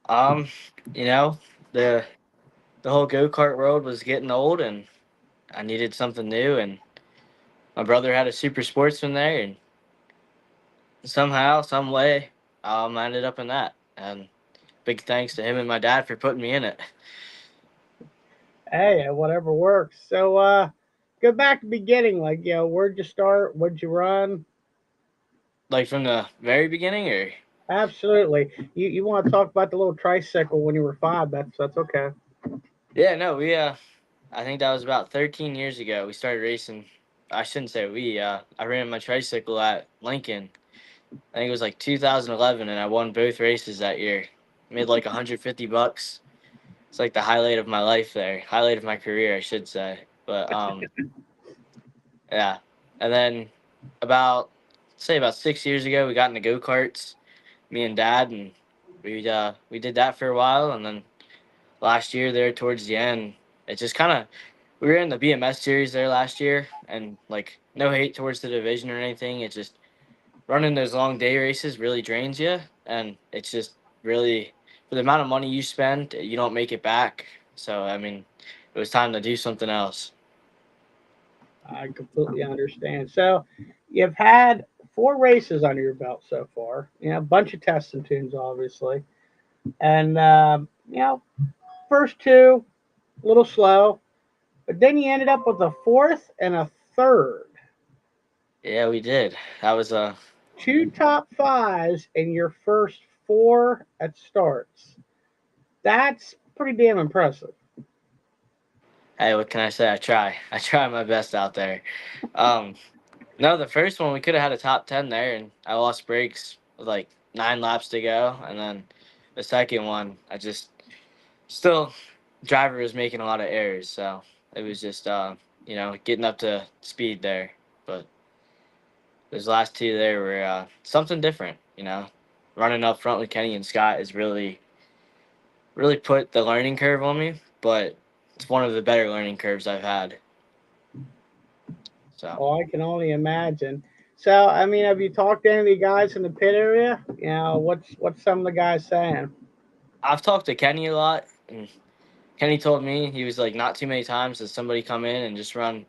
Um, you know, the the whole go kart world was getting old, and I needed something new. And my brother had a Super Sportsman there, and somehow, some way, I ended up in that. And big thanks to him and my dad for putting me in it. Hey, whatever works. So, go back to the beginning. Like, where'd you start? What'd you run? Like from the very beginning, or Absolutely. You want to talk about the little tricycle when you were 5? That's okay. yeah, no, I think that was about 13 years ago. We started racing. I shouldn't say we. I ran my tricycle at Lincoln. I think it was like 2011, and I won both races that year. Made like 150 bucks. It's like the highlight of my life there, highlight of my career, I should say. But yeah. And then about say about 6 years ago, we got into go karts. Me and Dad, and we did that for a while, and then last year there towards the end, it just kind of we were in the BMS series there last year, and like no hate towards the division or anything. It's just running those long day races really drains you, and it's just really for the amount of money you spend, you don't make it back. So I mean, it was time to do something else. I completely understand. So, you've had 4 races under your belt so far. A bunch of tests and tunes, obviously. And, first two, a little slow. But then you ended up with a fourth and a third. Yeah, we did. That was a 2 top 5s in your first 4 at starts. That's pretty damn impressive. hey, what can I say? I try. I try my best out there. Um, no, the first one we could have had a top 10 there, and I lost brakes with like 9 laps to go, and then the second one, I just still driver was making a lot of errors, so it was just getting up to speed there. But those last two there were something different. Running up front with Kenny and Scott is really put the learning curve on me, but it's one of the better learning curves I've had. So Oh, I can only imagine. So, I mean, have you talked to any of the guys in the pit area? What's some of the guys saying? I've talked to Kenny a lot, and Kenny told me he was like not too many times does somebody come in and just run.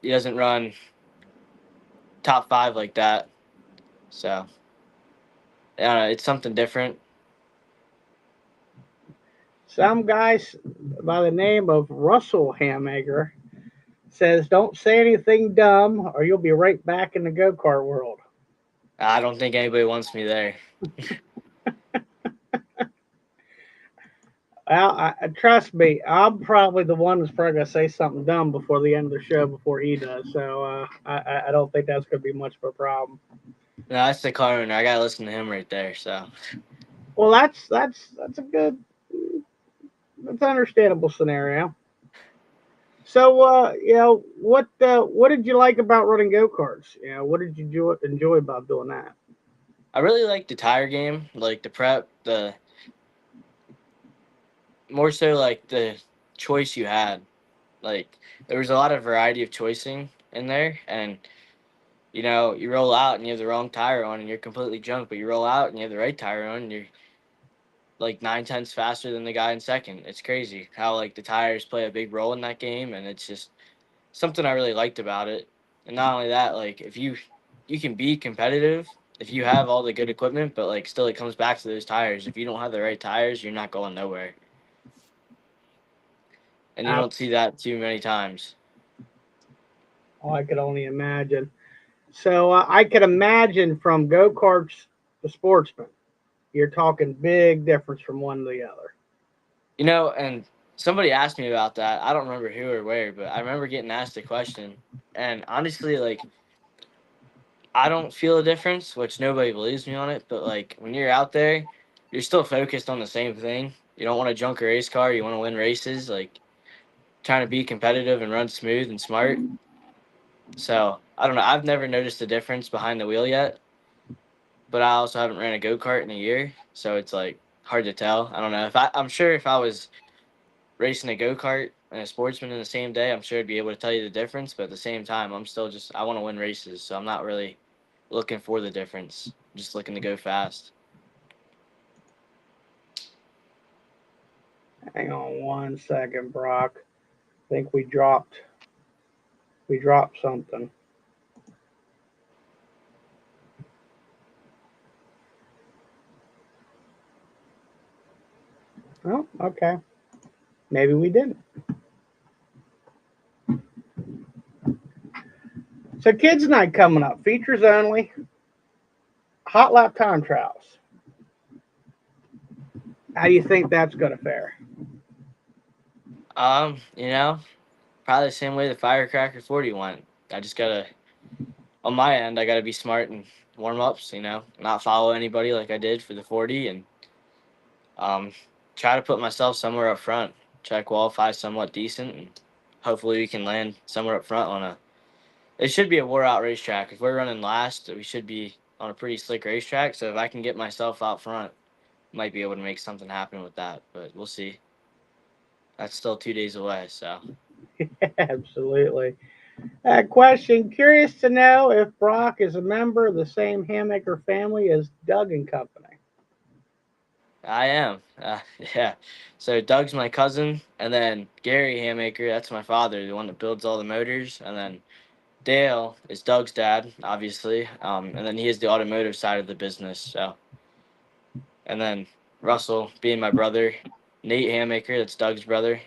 He doesn't run top five like that, so it's something different. Some guys by the name of Russell Hammaker says, "Don't say anything dumb, or you'll be right back in the go kart world." I don't think anybody wants me there. Well, trust me, I'm probably the one that's probably gonna say something dumb before the end of the show before he does. So I don't think that's gonna be much of a problem. No, that's the car owner. I gotta listen to him right there. So Well, that's a good, that's an understandable scenario. So, what did you like about running go karts? What did you enjoy about doing that? I really like the tire game, like the prep, the more so like the choice you had. Like there was a lot of variety of choicing in there, and you roll out and you have the wrong tire on and you're completely junk, but you roll out and you have the right tire on and you're like 9 tenths faster than the guy in second. It's crazy how like the tires play a big role in that game, and it's just something I really liked about it. And not only that, like if you can be competitive if you have all the good equipment, but like still it comes back to those tires. If you don't have the right tires, you're not going nowhere. And you I, don't see that too many times. oh, I could only imagine. So I could imagine from go karts to sportsman, you're talking big difference from one to the other. And somebody asked me about that. I don't remember who or where, but I remember getting asked a question. And honestly, like I don't feel a difference, which nobody believes me on it. But like when you're out there, you're still focused on the same thing. You don't want to junk a race car. You want to win races. Like trying to be competitive and run smooth and smart. So I don't know. I've never noticed a difference behind the wheel yet, but I also haven't ran a go kart in a year, so it's like hard to tell. I don't know if I'm sure if I was racing a go kart and a sportsman in the same day, I'm sure I'd be able to tell you the difference. But at the same time, I'm still just I want to win races, so I'm not really looking for the difference. I'm just looking to go fast. Hang on 1 second, Brock. I think we dropped something. Oh, okay. Maybe we didn't. So kids night coming up. Features only. Hot lap time trials. How do you think that's gonna fare? You know, probably the same way the Firecracker 40 went. I just gotta, on my end, I gotta be smart and warm ups. You know, not follow anybody like I did for the 40, and um, try to put myself somewhere up front. Try to qualify somewhat decent, and hopefully we can land somewhere up front on a. It should be a wore out racetrack. If we're running last, we should be on a pretty slick racetrack. So if I can get myself out front, might be able to make something happen with that. But we'll see. That's still 2 days away. So Absolutely. Question: curious to know if Brock is a member of the same Hammaker family as Doug and Company. I am. Yeah. So Doug's my cousin, and then Gary Hammaker, that's my father, the one that builds all the motors, and then Dale is Doug's dad, obviously, and then he is the automotive side of the business. So, and then Russell being my brother, Nate Hammaker, that's Doug's brother.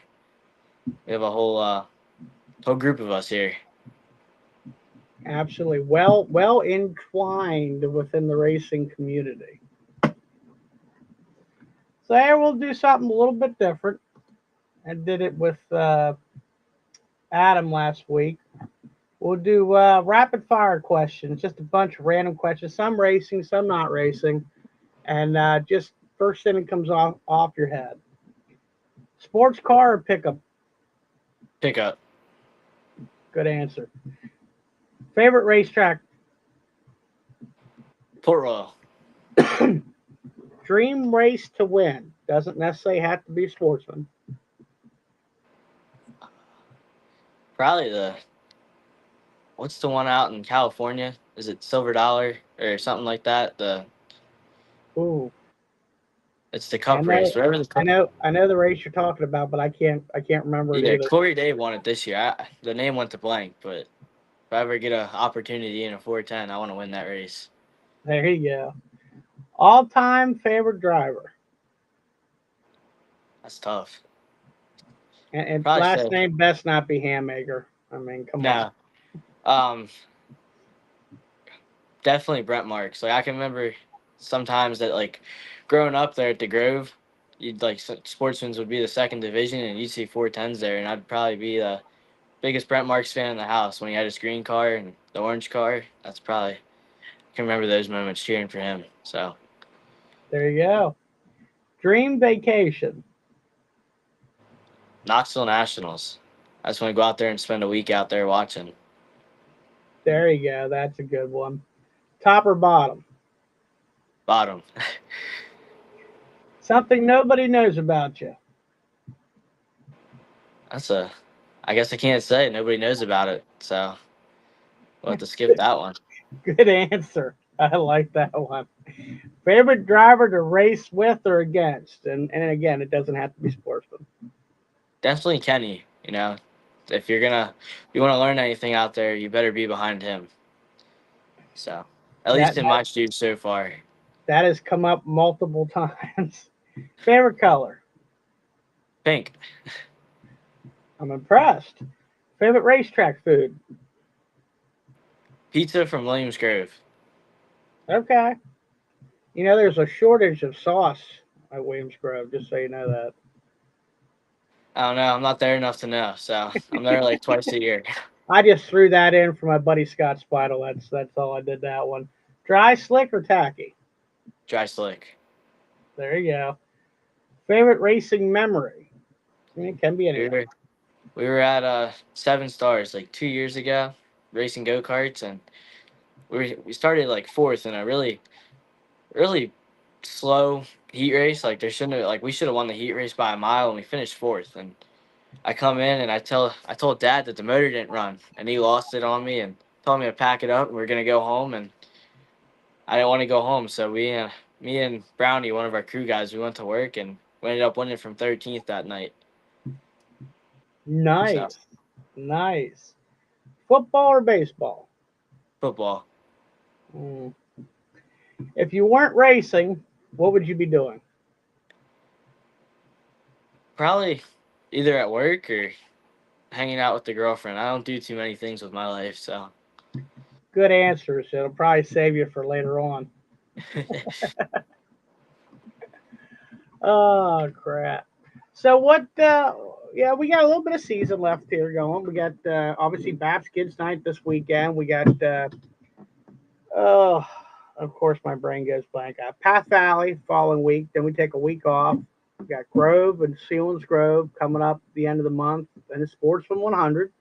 We have a whole group of us here. Absolutely. Well entwined within the racing community. So here we'll do something a little bit different. I did it with Adam last week. We'll do rapid fire questions, just a bunch of random questions, some racing, some not racing, and just first thing that comes off your head. Sports car or pickup? Pickup, Good answer. Favorite racetrack? Port Royal, Dream race to win. Doesn't necessarily have to be sportsman. probably the what's the one out in California? Is it Silver Dollar or something like that? Ooh, It's the I Cup know, race, whatever the I Cup. know, I know the race you're talking about, but I can't remember it Yeah, either. Corey Day won it this year. The name went to blank, but if I ever get an opportunity in a 410, I want to win that race. There you go. All time favorite driver, That's tough. and Probably last say name best not be Hammaker. I mean, come on. no. Um, Definitely Brent Marks. Like I can remember sometimes that like growing up there at the Grove, you'd like Sportsman's would be the second division, and you'd see 410s there, and I'd probably be the biggest Brent Marks fan in the house when he had his green car and the orange car. That's probably I can remember those moments cheering for him. So There you go. Dream vacation. Knoxville Nationals. I just want to go out there and spend a week out there watching. There you go. That's a good one. Top or bottom? Bottom. Something nobody knows about you. That's a. I guess I can't say. Nobody knows about it, so we'll have to skip that one. Good answer. I like that one. Favorite driver to race with or against? And again, it doesn't have to be sportsman. Definitely Kenny. You know, if you want to learn anything out there, you better be behind him. So, at That least in my shoes so far, that has come up multiple times. Favorite color? pink I'm impressed. Favorite racetrack food? pizza from Williams Grove. Okay. You know, there's a shortage of sauce at Williams Grove, just so you know that. I don't know. I'm not there enough to know, so I'm there like twice a year. I just threw that in for my buddy Scott Spidle. That's all I did that one. Dry, slick, or tacky? Dry slick. There you go. Favorite racing memory? I mean, it can be We anything. were we were at Seven Stars like 2 years ago, racing go karts, and we started like fourth in a really slow heat race. Like there shouldn't have like we should have won the heat race by a mile, and we finished fourth. And I come in and I told Dad that the motor didn't run, and he lost it on me and told me to pack it up. And we're gonna go home, and I didn't want to go home, so me and Brownie, one of our crew guys, we went to work, and We ended up winning from 13th that night. So Nice. Nice. Football or baseball? football. Mm. If you weren't racing, what would you be doing? Probably either at work or hanging out with the girlfriend. I don't do too many things with my life, so. Good answers. It'll probably save you for later on. Oh crap! So what? Yeah, we got a little bit of season left here going. We got obviously Baps Kids Night this weekend. We got oh, of course my brain goes blank. Path Valley following week. Then we take a week off. We got Grove and Sealands Grove coming up at the end of the month, and the Sportsman 100,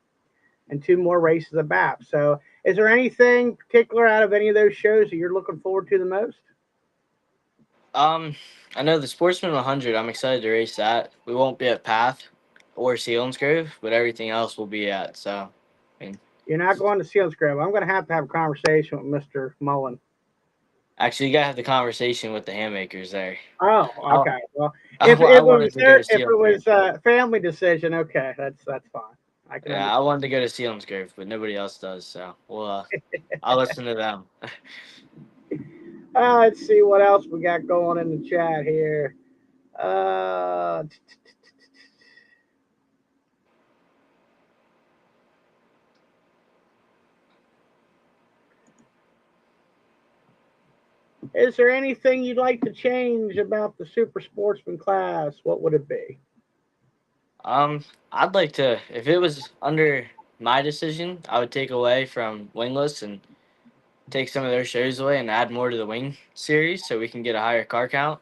and two more races at Baps. So, is there anything particular out of any of those shows that you're looking forward to the most? um, I know the Sportsman 100. I'm excited to race that. We won't be at Path or Selinsgrove, but everything else will be at. So, I mean, You're not going to Seals Grove. I'm going to have a conversation with Mr. Mullen. actually, you gotta have the conversation with the Hammakers there. Oh, I, okay. Well, if I it was wanted to go to if it Selinsgrove. was a family decision, okay, that's fine. I can Yeah, I understand. wanted to go to Selinsgrove, but nobody else does. So, well, I'll listen to them. Let's see what else we got going in the chat here. Uh, is there anything you'd like to change about the Super Sportsman class? What would it be? I'd like to, if it was under my decision, I would take away from wingless and take some of their shows away and add more to the wing series so we can get a higher car count.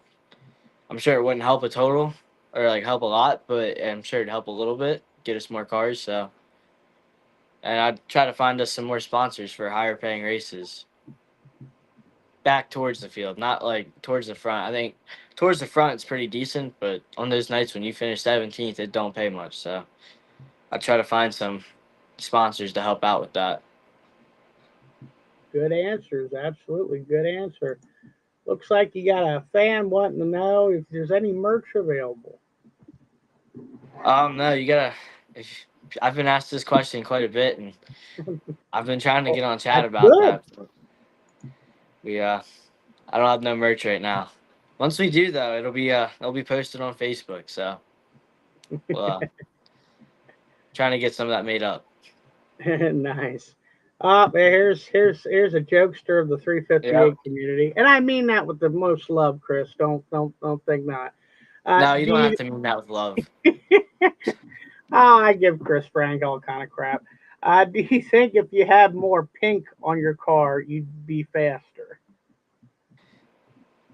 I'm sure it wouldn't help a total or like help a lot, but I'm sure it'd help a little bit, get us more cars. So, and I'd try to find us some more sponsors for higher paying races back towards the field, not like towards the front. I think towards the front it's pretty decent, but on those nights when you finish 17th, it don't pay much. So I try to find some sponsors to help out with that. Good answers. Absolutely good answer. Looks like you got a fan wanting to know if there's any merch available. No, you gotta. If, I've been asked this question quite a bit, and I've been trying to Well, get on chat that's about good. that. But we I don't have no merch right now. Once we do though, it'll be posted on Facebook. So, well, trying to get some of that made up. Nice. Here's a jokester of the Yeah. 358 community, and I mean that with the most love, Chris. Don't think not. No, you Do don't have you? to mean that with love. Oh, I give Chris Frank all kind of crap. Do you think if you had more pink on your car, you'd be faster?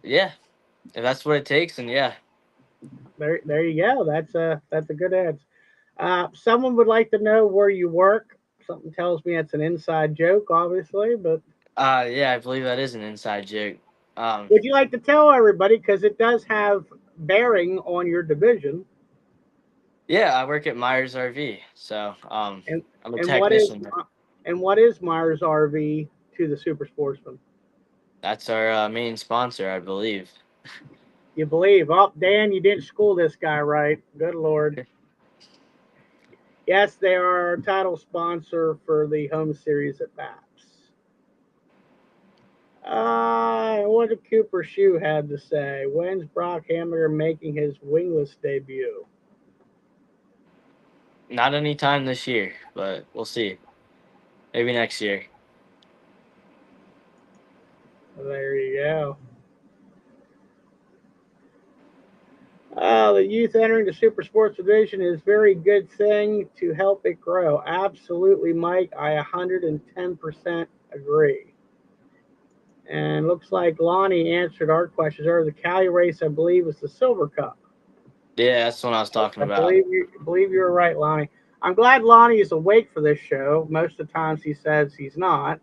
Yeah, if that's what it takes, and yeah. There you go. That's a good answer. Someone would like to know where you work. Something tells me it's an inside joke, obviously, but Yeah, I believe that is an inside joke. Um, would you like to tell everybody because it does have bearing on your division? yeah, I work at Myers RV, so And I'm a and what is technician there. what is Myers RV to the Super Sportsman? That's our main sponsor, I believe. You believe? Oh, Dan, you didn't school this guy right. Good Lord. Yes, they are our title sponsor for the home series at BAPS. What did Cooper Shoe have to say? When's Brock Hammaker making his wingless debut? Not any time this year, but we'll see. Maybe next year. There you go. The youth entering the Super Sports Division is a very good thing to help it grow. Absolutely, Mike. I 110% agree. And looks like Lonnie answered our questions earlier. The Cali race, I believe, was the Silver Cup. Yeah, that's what I was talking I about. believe you're right, Lonnie. I'm glad Lonnie is awake for this show. Most of the times he says he's not.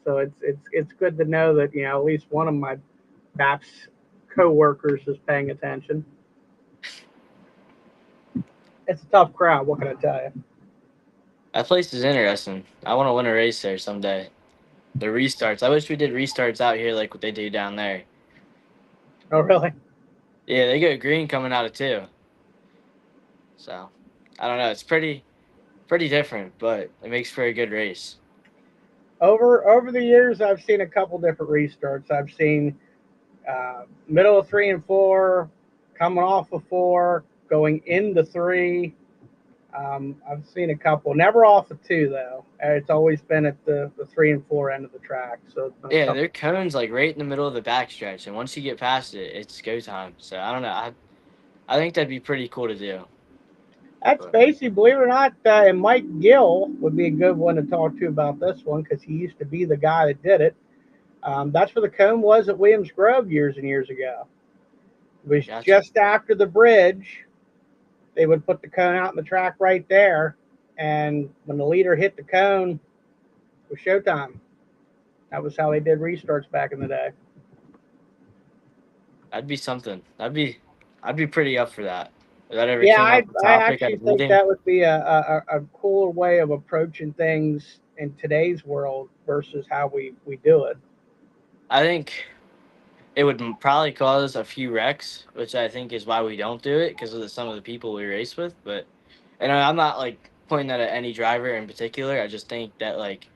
So it's good to know that at least one of my BAPS co-workers is paying attention. It's a tough crowd. What can I tell you? That place is interesting. I want to win a race there someday. The restarts. I wish we did restarts out here like what they do down there. Oh, really? Yeah, they go green coming out of 2. So I don't know. It's pretty different, but it makes for a good race. Over the years, I've seen a couple different restarts. I've seen middle of 3 and 4, coming off of 4, going into 3. I've seen a couple, never off of 2 though. It's always been at the 3 and 4 end of the track. So it's been a Yeah, couple. their cone's like right in the middle of the backstretch, and once you get past it, it's go time. So I don't know. I think that'd be pretty cool to do. That's But basically, believe it or not, and Mike Gill would be a good one to talk to about this one because he used to be the guy that did it. That's where the cone was at Williams Grove years and years ago. It was gotcha. just after the bridge. They would put the cone out in the track right there, and when the leader hit the cone, it was showtime. That was how they did restarts back in the day. That'd be something. I'd be pretty up for that. If that ever Yeah, came I, up a I topic at actually a think meeting, that would be a cooler way of approaching things in today's world versus how we do it. I think it would probably cause a few wrecks, which I think is why we don't do it because of some of the people we race with. But and I'm not like pointing that at any driver in particular. I just think that like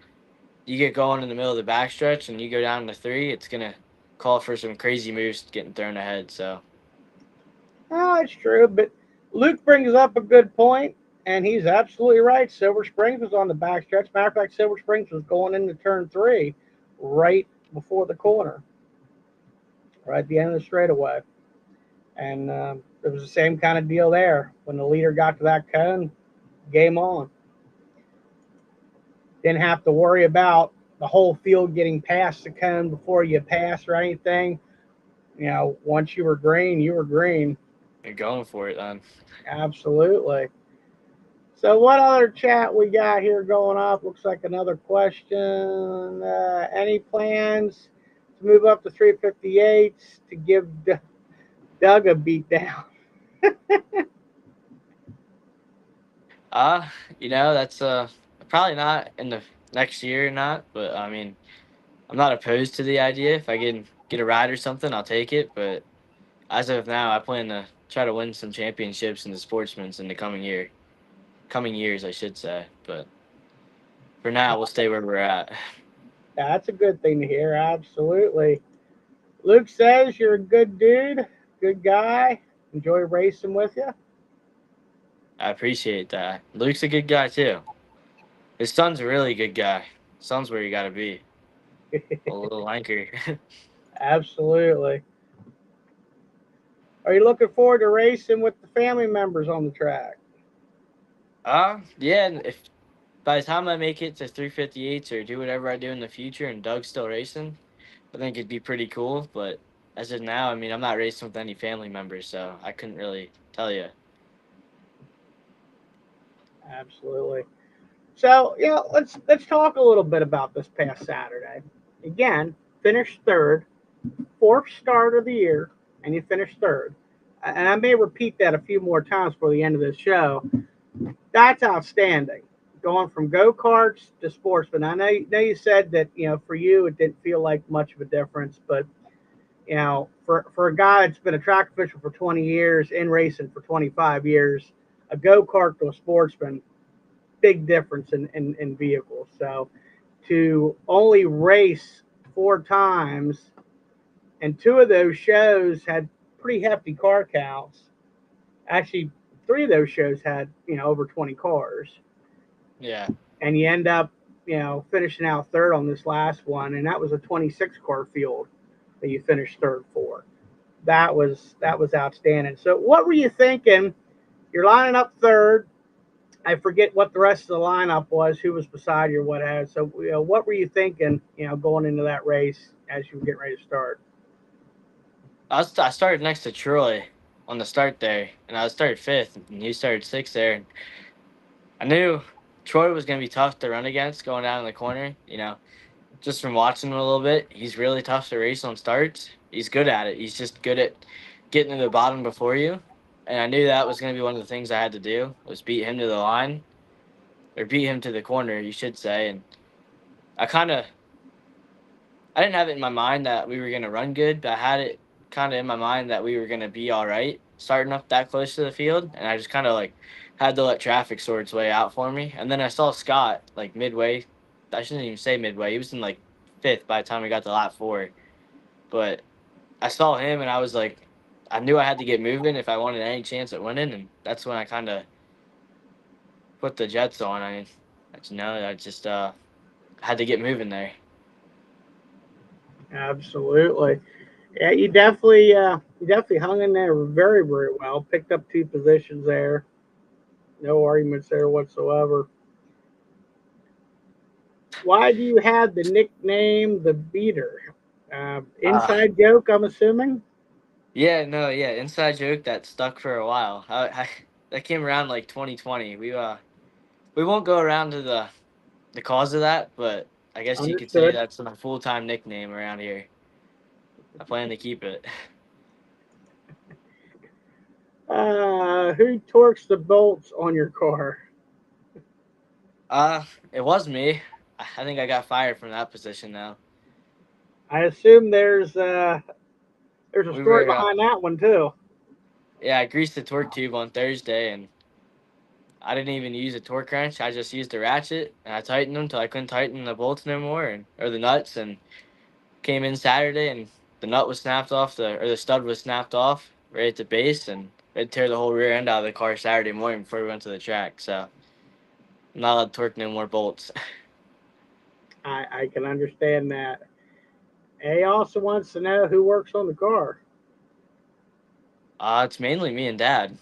you get going in the middle of the backstretch and you go down to 3, it's gonna call for some crazy moves getting thrown ahead. So Oh, it's true, but Luke brings up a good point, and he's absolutely right. Silver Springs was on the backstretch. Matter of fact, Silver Springs was going into turn 3 right before the corner, right at the end of the straightaway. And it was the same kind of deal there. When the leader got to that cone, game on. Didn't have to worry about the whole field getting past the cone before you pass or anything. Once you were green, you were green. you're going for it then. Absolutely. So, what other chat we got here going up? Looks like another question. Any plans to move up to 358s to give Doug a beat down? Uh, that's probably not in the next year, not. But I mean, I'm not opposed to the idea. If I can get a ride or something, I'll take it. But as of now, I plan to try to win some championships in the sportsman's in the coming years, I should say. But for now, we'll stay where we're at. That's a good thing to hear. Absolutely. Luke says you're a good dude, good guy. Enjoy racing with you. I appreciate that. Luke's a good guy too. His son's a really good guy. Son's where you got to be. A little anchor. Absolutely. Are you looking forward to racing with the family members on the track? Yeah. And if by the time I make it to 358s or do whatever I do in the future, and Doug's still racing, I think it'd be pretty cool. But as of now, I mean, I'm not racing with any family members, so I couldn't really tell you. Absolutely. So, let's talk a little bit about this past Saturday. Again, finished third, fourth start of the year, and you finished third. And I may repeat that a few more times for the end of this show. That's outstanding. Going from go karts to sportsman. I know you said that for you it didn't feel like much of a difference, but for a guy that's been a track official for 20 years, in racing for 25 years, a go kart to a sportsman, big difference in vehicles. So to only race 4 times, and 2 of those shows had pretty hefty car counts. Actually, 3 of those shows had over 20 cars, Yeah. and you end up finishing out third on this last one, and that was a 26 car field that you finished third for. That was outstanding. So what were you thinking? You're lining up third. I forget what the rest of the lineup was, who was beside you, or what has. So what were you thinking? Going into that race as you were getting ready to start. I started next to Troy on the start there, and I started fifth, and he started sixth there. And I knew Troy was going to be tough to run against going down in the corner. Just from watching him a little bit, he's really tough to race on starts. He's good at it. He's just good at getting to the bottom before you. And I knew that was going to be one of the things I had to do was beat him to the line or beat him to the corner, you should say. And I kind of I didn't have it in my mind that we were going to run good, but I had it kind of in my mind that we were gonna be all right starting up that close to the field, and I just kind of like had to let traffic sort its way out for me. And then I saw Scott like midway. I shouldn't even say midway. He was in like fifth by the time we got to lap 4. But I saw him, and I was like, I knew I had to get moving if I wanted any chance at winning, and that's when I kind of put the Jets on. I just had to get moving there. Absolutely. Yeah, you definitely hung in there very, very well. Picked up 2 positions there. No arguments there whatsoever. Why do you have the nickname the Beater? Uh, Inside joke, I'm assuming. yeah, no, yeah, inside joke that stuck for a while. That came around like 2020. We won't go around to the cause of that, but I guess you could say Understood. that's my full time nickname around here. I plan to keep it. Who torques the bolts on your car? It was me. I think I got fired from that position now. I assume there's a We story were behind that one too. Yeah, I greased the torque tube on Thursday, and I didn't even use a torque wrench. I just used a ratchet, and I tightened them till I couldn't tighten the bolts no more, and or the nuts. And came in Saturday, and the nut was snapped off, the stud was snapped off right at the base, and it tear the whole rear end out of the car Saturday morning before we went to the track. So I'm not allowed to torque no more bolts. I can understand that. He also wants to know who works on the car. It's mainly me and Dad,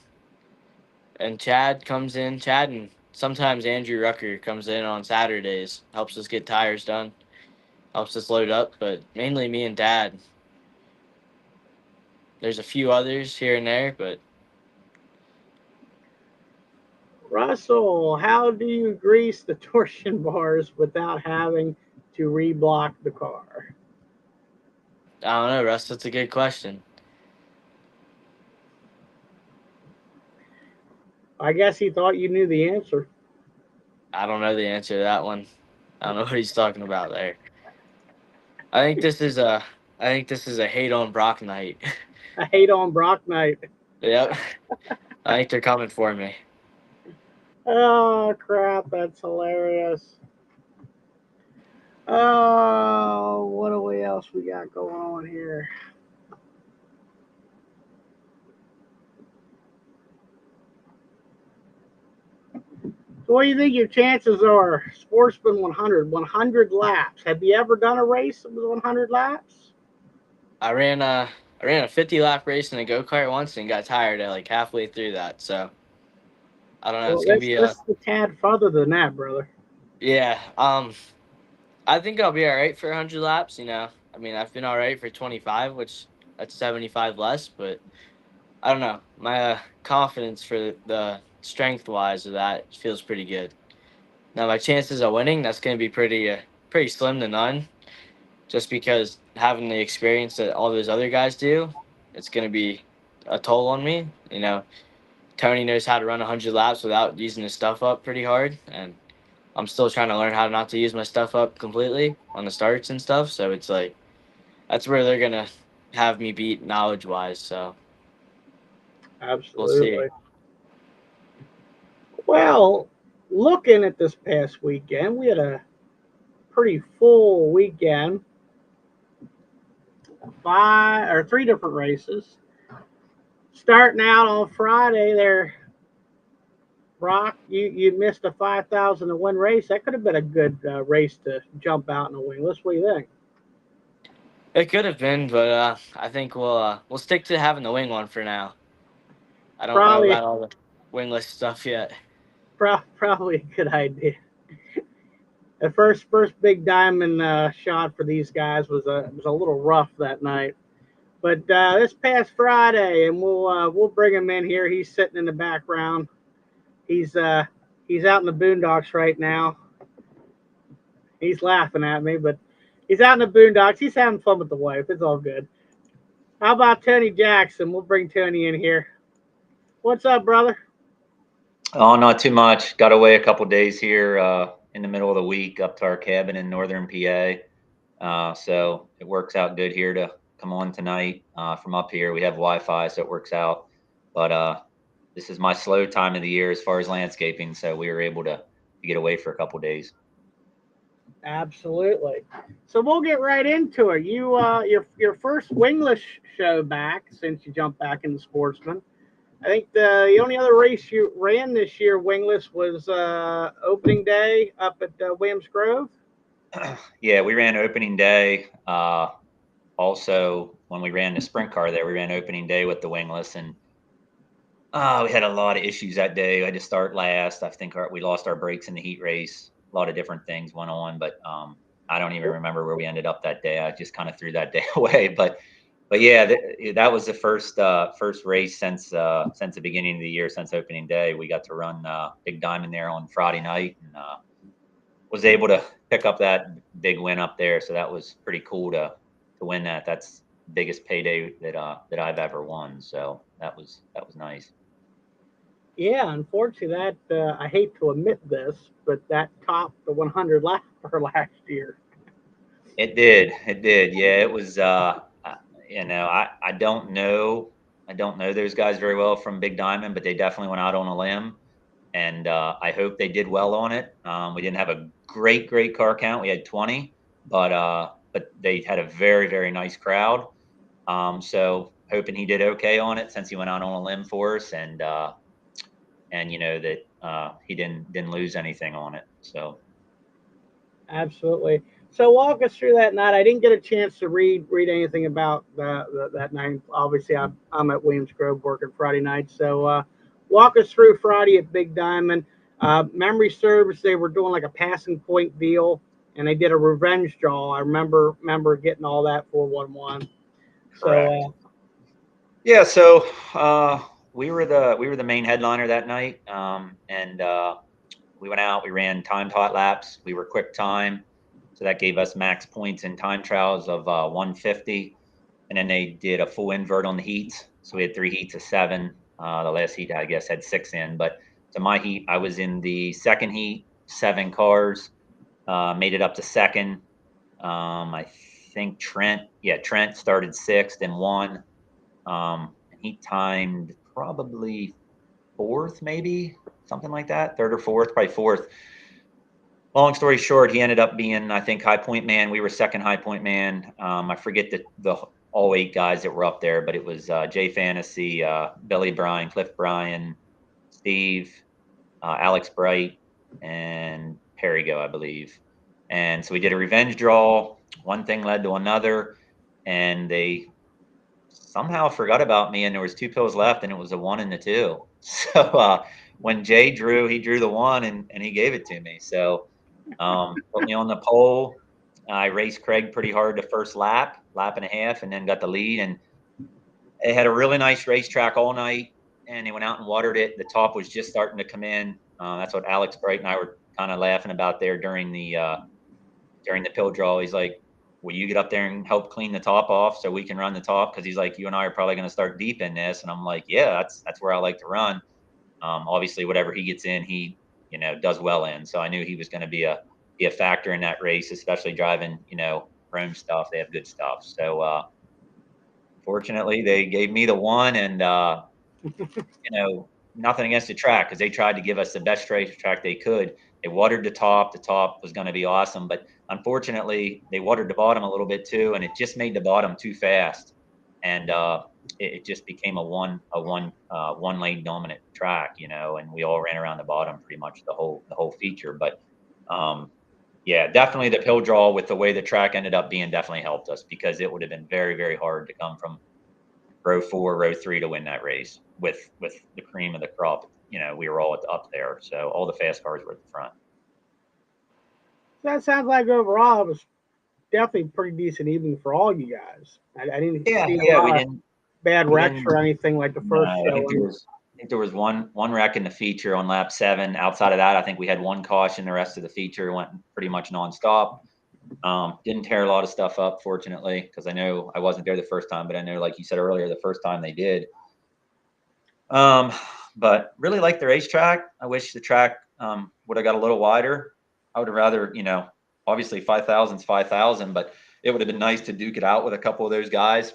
and Chad comes in. Chad and sometimes Andrew Rucker comes in on Saturdays, helps us get tires done, helps us load up, but mainly me and Dad. There's a few others here and there, but Russell, how do you grease the torsion bars without having to reblock the car? I don't know, Russ. That's a good question. I guess he thought you knew the answer. I don't know the answer to that one. I don't know what he's talking about there. I think this is a I think this is a hate on Brock night. I hate on Brock night. Yep. I think they're coming for me. Oh crap, that's hilarious. Oh, what do we else we got going on here? So what do you think your chances are? Sportsman 100 laps. Have you ever done a race that was 100 laps? I ran a 50 lap race in a go kart once and got tired at like halfway through that. So I don't know. Well, It's gonna be this a is a tad further than that, brother. yeah. I think I'll be all right for 100 laps. You know, I mean, I've been all right for 25, which that's 75 less. But I don't know. My confidence for the strength wise of that feels pretty good. Now my chances of winning, that's going to be pretty slim to none, just because having the experience that all those other guys do, it's going to be a toll on me. You know, Tony knows how to run 100 laps without using his stuff up pretty hard, and I'm still trying to learn how not to use my stuff up completely on the starts and stuff. So it's like that's where they're gonna have me beat knowledge wise. So we'll see. Absolutely. Well, looking at this past weekend, we had a pretty full weekend. 3 different races. Starting out on Friday, there, Brock, you missed a 5,000 to win race. That could have been a good race to jump out in the wingless. What do you think? It could have been, but I think we'll stick to having the wing one for now. I don't know Probably, about all the wingless stuff yet. probably a good idea. The first big diamond shot for these guys was a little rough that night. But this past Friday, and we'll bring him in here. He's sitting in the background. He's uh, he's out in the boondocks right now. He's laughing at me, but he's out in the boondocks. He's having fun with the wife. It's all good. How about Tony Jackson? We'll bring Tony in here. What's up, brother? Oh, not too much. Got away a couple days here in the middle of the week up to our cabin in northern PA. So it works out good here to come on tonight from up here. We have Wi-Fi, so it works out. But this is my slow time of the year as far as landscaping, so we were able to get away for a couple days. Absolutely. So we'll get right into it. You your first wingless show back since you jumped back into Sportsman. I think the only other race you ran this year wingless was opening day up at Williams Grove. Yeah, we ran opening day. Also, when we ran the sprint car there, we ran opening day with the wingless, and we had a lot of issues that day. I had to start last. I think we lost our brakes in the heat race. A lot of different things went on, but I don't even remember where we ended up that day. I just kind of threw that day away. But yeah, that was the first race since the beginning of the year, since opening day. We got to run Big Diamond there on Friday night, and was able to pick up that big win up there. So that was pretty cool to win that. That's the biggest payday that I've ever won. So that was nice. Yeah, unfortunately, that I hate to admit this, but that topped the 100 lapper last year. It did. It did. Yeah, it was. I don't know. I don't know those guys very well from Big Diamond, but they definitely went out on a limb, and I hope they did well on it. We didn't have a great car count. We had 20, but they had a very nice crowd. So hoping he did okay on it since he went out on a limb for us, and that he didn't lose anything on it. So. Absolutely. So walk us through that night. I didn't get a chance to read anything about that night. Obviously, I'm at Williams Grove working Friday night. So walk us through Friday at Big Diamond. Memory serves, they were doing like a passing point deal, and they did a revenge draw. I remember getting all that 411. Correct. So Yeah, so we were the main headliner that night, and we went out. We ran time hot laps. We were quick time, so that gave us max points in time trials of 150. And then they did a full invert on the heats, so we had 3 heats of 7. The last heat, I guess, had 6 in. But to my heat, I was in the second heat, 7 cars, made it up to second. I think Trent started 6th and won. He timed probably 4th, maybe something like that, 3rd or 4th, probably 4th. Long story short, he ended up being, I think, high point man. We were second high point man. I forget the all 8 guys that were up there, but it was Jay Fantasy, Billy Bryan, Cliff Bryan, Steve, Alex Bright, and Perigo, I believe. And so we did a revenge draw. One thing led to another, and they somehow forgot about me, and there was 2 pills left, and it was a 1 and a 2. So when Jay drew, he drew the 1, and he gave it to me. So put me on the pole. I raced Craig pretty hard the first lap and a half, and then got the lead. And they had a really nice racetrack all night, and they went out and watered it. The top was just starting to come in. That's what Alex Bright and I were kind of laughing about there during the pill draw. He's like, will you get up there and help clean the top off so we can run the top? Because he's like, you and I are probably going to start deep in this. And I'm like, yeah, that's where I like to run. Obviously, whatever he gets in, he does well in. So I knew he was going to be a factor in that race, especially driving Rome stuff. They have good stuff. So fortunately, they gave me the 1, and nothing against the track, because they tried to give us the best racetrack they could. They watered the top. The top was going to be awesome, but unfortunately, they watered the bottom a little bit too, and it just made the bottom too fast, and it just became a one lane dominant track, and we all ran around the bottom pretty much the whole feature. But yeah, definitely the pill draw with the way the track ended up being definitely helped us, because it would have been very hard to come from row 4, row 3 to win that race with the cream of the crop. We were all up there, so all the fast cars were at the front. that sounds like overall it was definitely a pretty decent evening for all you guys. I didn't see a lot We of didn't bad wrecks or anything like the first no, show. I think there was one wreck in the feature on lap 7. Outside of that, I think we had 1 caution. The rest of the feature went pretty much nonstop. Didn't tear a lot of stuff up, fortunately, because I know I wasn't there the first time, but I know, like you said earlier, the first time they did. But really like the racetrack. I wish the track would have got a little wider. I would have rather, obviously 5,000 is 5,000, but it would have been nice to duke it out with a couple of those guys,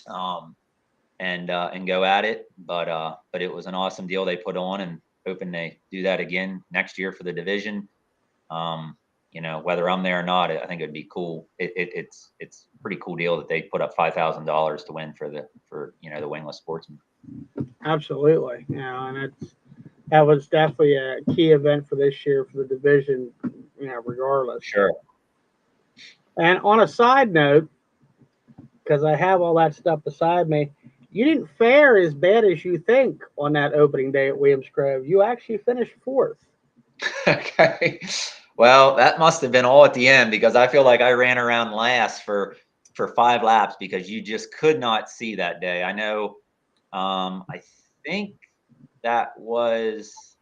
and go at it. But it was an awesome deal they put on, and hoping they do that again next year for the division. Whether I'm there or not, I think it'd be cool. It's a pretty cool deal that they put up $5,000 to win for the wingless sportsman. Absolutely. And that was definitely a key event for this year for the division, regardless. Sure. And on a side note, because I have all that stuff beside me, you didn't fare as bad as you think on that opening day at Williams Grove. You actually finished 4th. Okay. Well, that must have been all at the end, because I feel like I ran around last for 5 laps because you just could not see that day. I know. I think that was.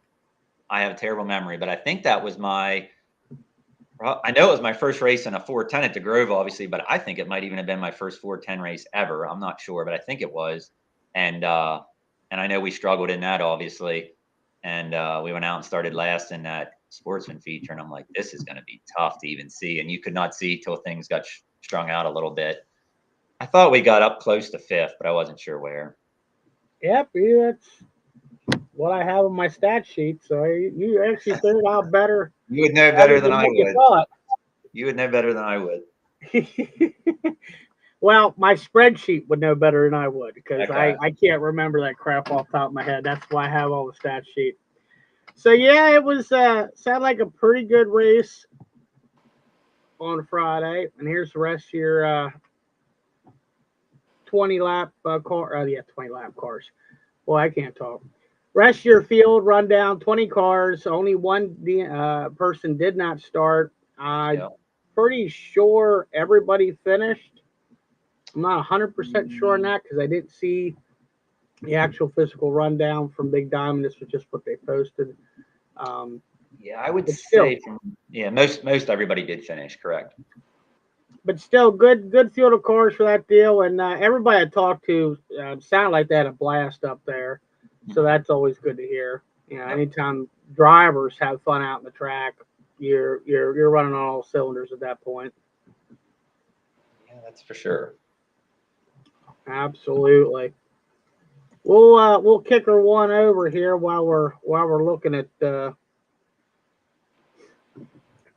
I have a terrible memory, but I think that was I know it was my first race in a 410 at the Grove, obviously, but I think it might even have been my first 410 race ever. I'm not sure, but I think it was. And I know we struggled in that, obviously. And we went out and started last in that sportsman feature. And I'm like, this is going to be tough to even see. And you could not see till things got strung out a little bit. I thought we got up close to 5th, but I wasn't sure where. Yep, that's what I have on my stat sheet. So you actually figured out better. You would know better than I what you would. thought. You would know better than I would. Well, my spreadsheet would know better than I would, because Okay. I can't remember that crap off the top of my head. That's why I have all the stat sheet. So yeah, it was sounded like a pretty good race on Friday. And here's the rest of your 20 lap car. Oh yeah, 20 lap cars. Boy, I can't talk. Rest of your field rundown: 20 cars. Only one person did not start. Yeah. Pretty sure everybody finished. I'm not 100% sure on that, because I didn't see the actual physical rundown from Big Diamond. This was just what they posted. Yeah, I would still, say most everybody did finish, correct. But still, good field of cars for that deal. And everybody I talked to sounded like they had a blast up there. So that's always good to hear. Anytime drivers have fun out in the track, you're running on all cylinders at that point. Yeah, that's for sure. Absolutely. We'll kick her one over here while we're looking at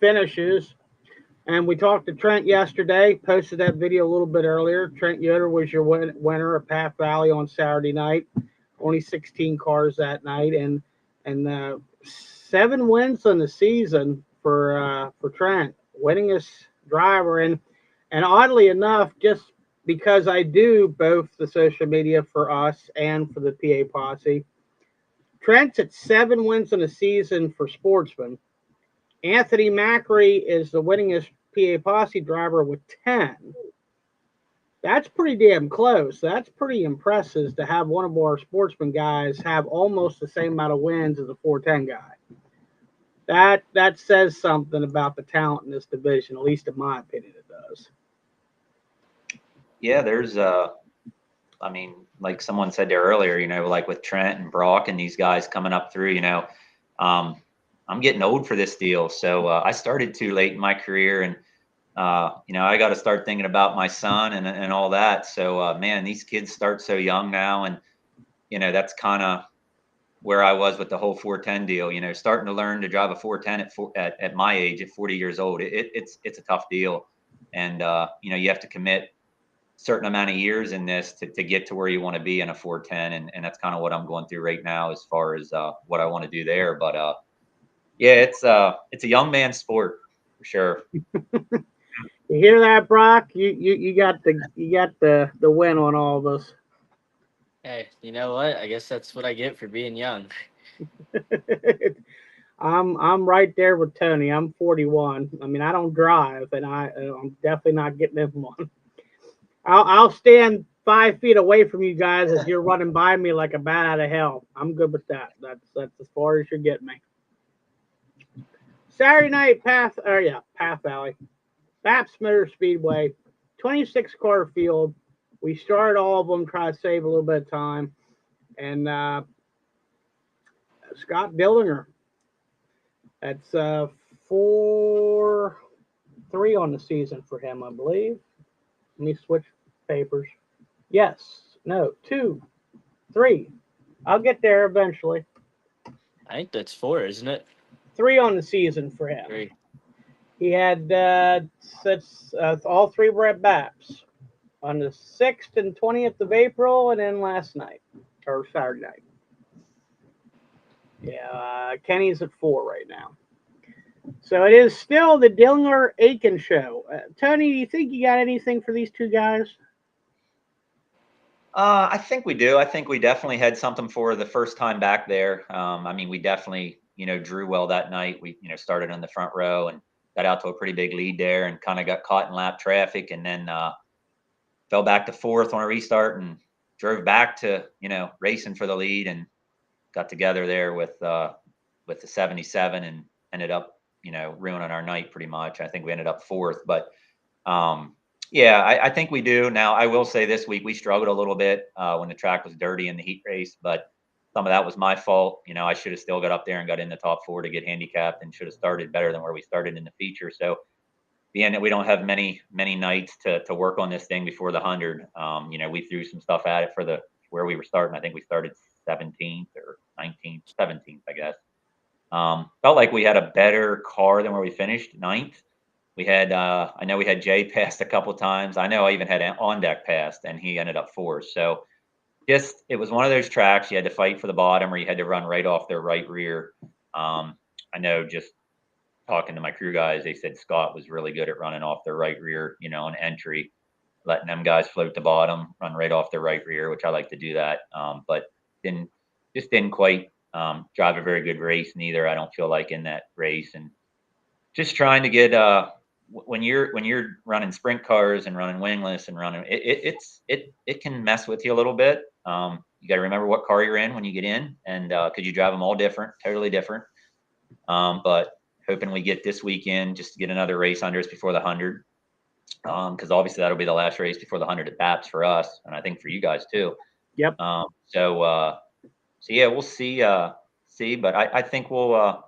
finishes. And we talked to Trent yesterday. Posted that video a little bit earlier. Trent Yoder was your winner at Path Valley on Saturday night. Only 16 cars that night, and 7 wins on the season for Trent, winningest driver. And oddly enough, just because I do both the social media for us and for the PA Posse, Trent's at 7 wins in the season for Sportsman. Anthony Macri is the winningest PA Posse driver with 10. That's pretty damn close. That's pretty impressive to have one of our Sportsman guys have almost the same amount of wins as a 410 guy. That says something about the talent in this division, at least in my opinion, it does. Yeah, there's like someone said there earlier, like with Trent and Brock and these guys coming up through, I'm getting old for this deal. So I started too late in my career, and I got to start thinking about my son and all that. So man, these kids start so young now, and that's kind of where I was with the whole 410 deal. Starting to learn to drive a 410 at my age, at 40 years old, it's a tough deal, and you have to commit certain amount of years in this to get to where you want to be in a 410, and that's kind of what I'm going through right now as far as what I want to do there. But yeah, it's a young man's sport for sure. You hear that, Brock? You got the win on all of us. Hey, you know what? I guess that's what I get for being young. I'm right there with Tony. I'm 41. I mean, I don't drive, and I'm definitely not getting in one. I'll stand 5 feet away from you guys as you're running by me like a bat out of hell. I'm good with that. That's as far as you're getting me. Saturday night, Path Valley, Baps Motor Speedway, 26 car field. We started all of them, try to save a little bit of time, and Scott Dillinger. That's 4 3 on the season for him, I believe. Let me switch papers. Yes, no, 2, 3. I'll get there eventually. I think that's 4, isn't it? 3 on the season for him. 3. He had all 3 were at BAPS on the 6th and 20th of April, and then last night or Saturday night. Yeah, Kenny's at 4 right now. So it is still the Diller Aiken show. Tony, do you think you got anything for these 2 guys? I think we do. I think we definitely had something for the first time back there. I mean, we definitely, drew well that night. We, started in the front row and got out to a pretty big lead there and kind of got caught in lap traffic, and then fell back to 4th on a restart and drove back to, racing for the lead, and got together there with the 77 and ended up, ruining our night pretty much. I think we ended up 4th, but yeah, I think we do. Now, I will say this week we struggled a little bit when the track was dirty in the heat race, but some of that was my fault. I should have still got up there and got in the top 4 to get handicapped, and should have started better than where we started in the feature. So being that we don't have many nights to work on this thing before the 100, we threw some stuff at it for where we were starting. I think we started 17th or 19th, 17th, I guess. Felt like we had a better car than where we finished 9th. We had, I know we had Jay passed a couple times. I know I even had on deck passed, and he ended up 4th. So it was one of those tracks you had to fight for the bottom, or you had to run right off their right rear. I know, just talking to my crew guys, they said Scott was really good at running off their right rear, on entry, letting them guys float the bottom, run right off their right rear, which I like to do that. But didn't quite drive a very good race neither. I don't feel like in that race, and just trying to get when you're running sprint cars and running wingless and running it can mess with you a little bit. You got to remember what car you're in when you get in, and because you drive them all different, totally different. But hoping we get this weekend just to get another race under us before the 100, because obviously that'll be the last race before the 100 at BAPS for us, and I think for you guys too. Yep. So yeah, we'll see. But I think we'll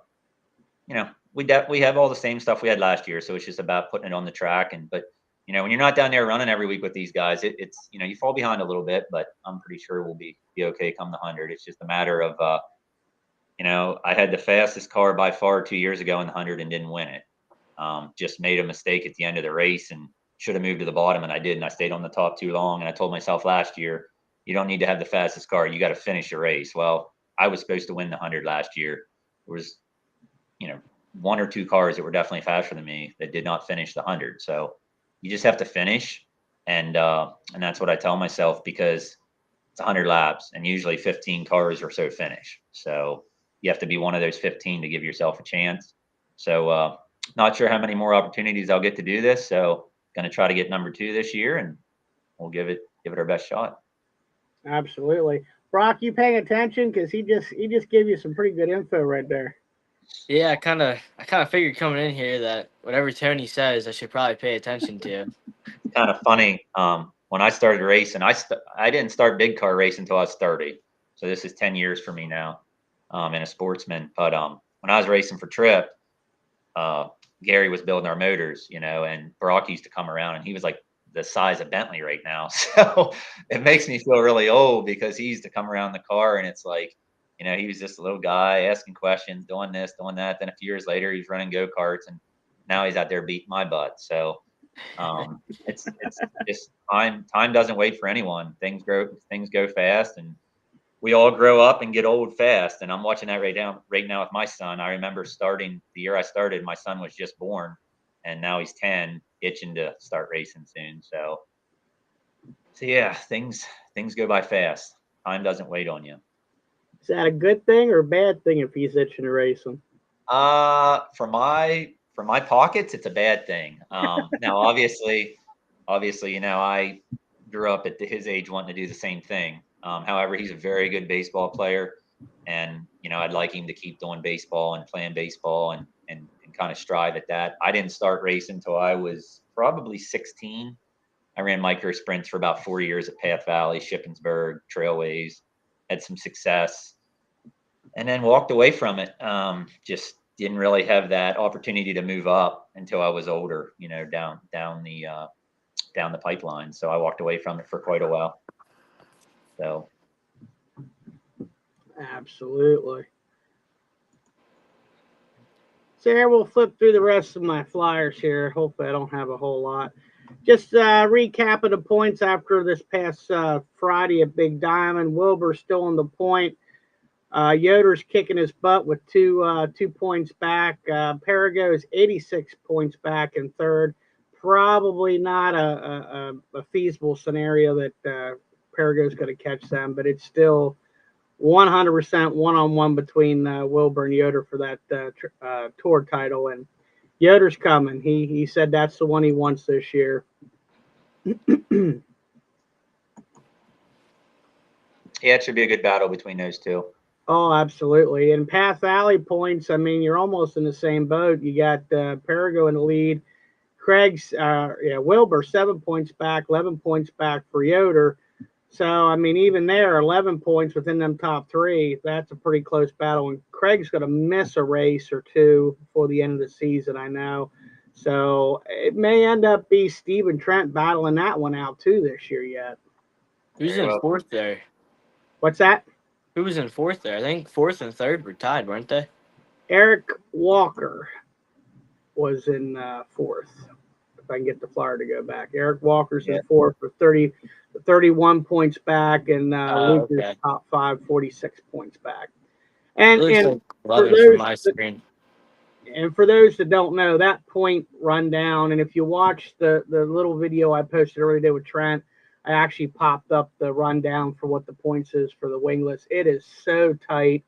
we have all the same stuff we had last year, so it's just about putting it on the track. But when you're not down there running every week with these guys, it's you fall behind a little bit, but I'm pretty sure we'll be okay come the 100. It's just a matter of I had the fastest car by far 2 years ago in the 100 and didn't win it. Just made a mistake at the end of the race and should have moved to the bottom, and I didn't. I stayed on the top too long, and I told myself last year, you don't need to have the fastest car. You got to finish the race. Well, I was supposed to win the 100 last year. There was, 1 or 2 cars that were definitely faster than me that did not finish the 100. So you just have to finish, and that's what I tell myself, because it's 100 laps, and usually 15 cars or so finish. So you have to be one of those 15 to give yourself a chance. So not sure how many more opportunities I'll get to do this. So going to try to get number 2 this year, and we'll give it our best shot. Absolutely. Brock, you paying attention? Because he just gave you some pretty good info right there. Yeah, I kind of figured coming in here that whatever Tony says, I should probably pay attention to. It's kind of funny. When I started racing, I didn't start big car racing until I was 30. So this is 10 years for me now, in a Sportsman. But when I was racing for Trip, Gary was building our motors, and Brock used to come around, and he was like the size of Bentley right now. So it makes me feel really old, because he used to come around the car, and it's like, he was just a little guy asking questions, doing this, doing that. Then a few years later, he's running go-karts, and now he's out there beating my butt. So it's just time doesn't wait for anyone. Things go fast, and we all grow up and get old fast. And I'm watching that right now with my son. I remember starting the year I started, my son was just born, and now he's 10, itching to start racing soon. So yeah, things go by fast. Time doesn't wait on you. Is that a good thing or a bad thing if he's itching to race them? For my pockets, it's a bad thing. Now, obviously, I grew up at his age wanting to do the same thing. However, he's a very good baseball player, and I'd like him to keep doing baseball and playing baseball and kind of strive at that. I didn't start racing until I was probably 16. I ran micro sprints for about 4 years at Path Valley, Shippensburg, Trailways, had some success, and then walked away from it. Just didn't really have that opportunity to move up. until I was older, you know, down the pipeline. So I walked away from it for quite a while. So Absolutely. So here we'll flip through the rest of my flyers here. Hopefully I don't have a whole lot. Just recapping the points after this past Friday at Big Diamond. Wilbur's still on the point. Yoder's kicking his butt with 2 points back. Perigo is 86 points back in third. Probably not a feasible scenario that Perigo's going to catch them, but it's still 100% one-on-one between Wilbur and Yoder for that tour title. And Yoder's coming. He said that's the one he wants this year. yeah, it should be a good battle between those two. Oh, absolutely. And Path Valley points, I mean, you're almost in the same boat. You got Perigo in the lead. Craig's, Wilbur, 7 points back, 11 points back for Yoder. So, I mean, even there, 11 points within them top three, that's a pretty close battle. And Craig's going to miss a race or two before the end of the season, I know. So it may end up be Steve and Trent battling that one out too this year yet. Who's in fourth there? What's that? Who was in fourth there? I think fourth and third were tied, weren't they? Eric Walker was in fourth. If I can get the flyer to go back. Eric Walker's in fourth for 31 points back, and Luke is top 5, 46 points back. And, like 11 from my screen. And for those that don't know, that point rundown, and if you watch the little video I posted earlier today with Trent, I actually popped up the rundown for what the points is for the wingless. It is so tight.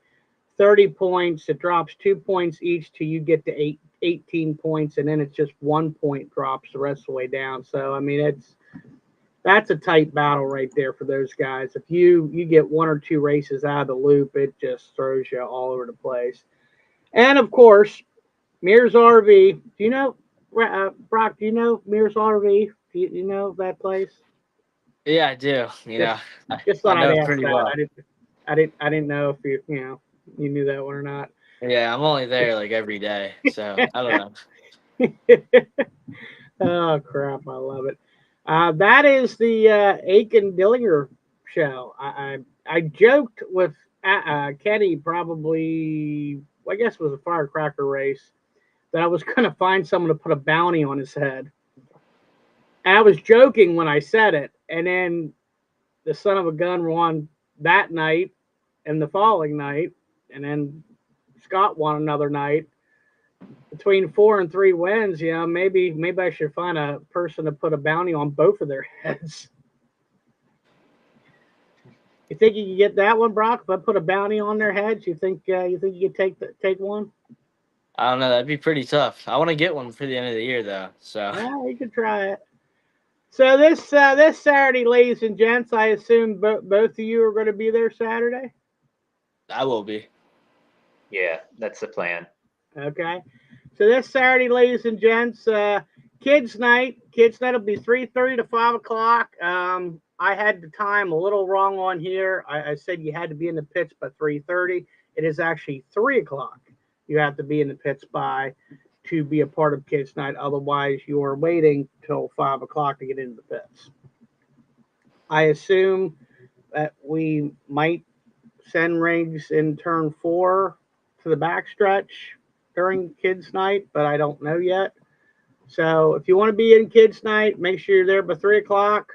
30 points. It drops 2 points each till you get to 18 points, and then it's just 1 point drops the rest of the way down. So, I mean, that's a tight battle right there for those guys. If you get 1 or 2 races out of the loop, it just throws you all over the place. And, of course, Mears RV. Do you know, Brock, do you know Mears RV? Do you know that place? Yeah, I do. You know, just thought I know I'd ask pretty that. well. I didn't know if you knew that one or not. Yeah, I'm only there like every day, so I don't know. Oh crap! I love it. That is the Aiken Dillinger show. I joked with Kenny probably, I guess it was a firecracker race, that I was going to find someone to put a bounty on his head. And I was joking when I said it, and then the son of a gun won that night and the following night, and then Scott won another night. Between 4 and 3 wins, maybe I should find a person to put a bounty on both of their heads. You think you can get that one, Brock? If I put a bounty on their heads, you think you could take one? I don't know. That'd be pretty tough. I want to get one for the end of the year, though. So you could try it. So this Saturday, ladies and gents, I assume both of you are going to be there Saturday. I will be. Yeah, that's the plan. Okay. So this Saturday, ladies and gents, kids night. Kids night will be 3:30 to 5 o'clock. I had the time a little wrong on here. I said you had to be in the pits by 3:30. It is actually 3 o'clock. You have to be in the pits by to be a part of kids night. Otherwise, you are waiting till 5 o'clock to get into the pits. I assume that we might send rigs in turn 4 to the backstretch during kids night, but I don't know yet. So if you want to be in kids night, make sure you're there by 3 o'clock,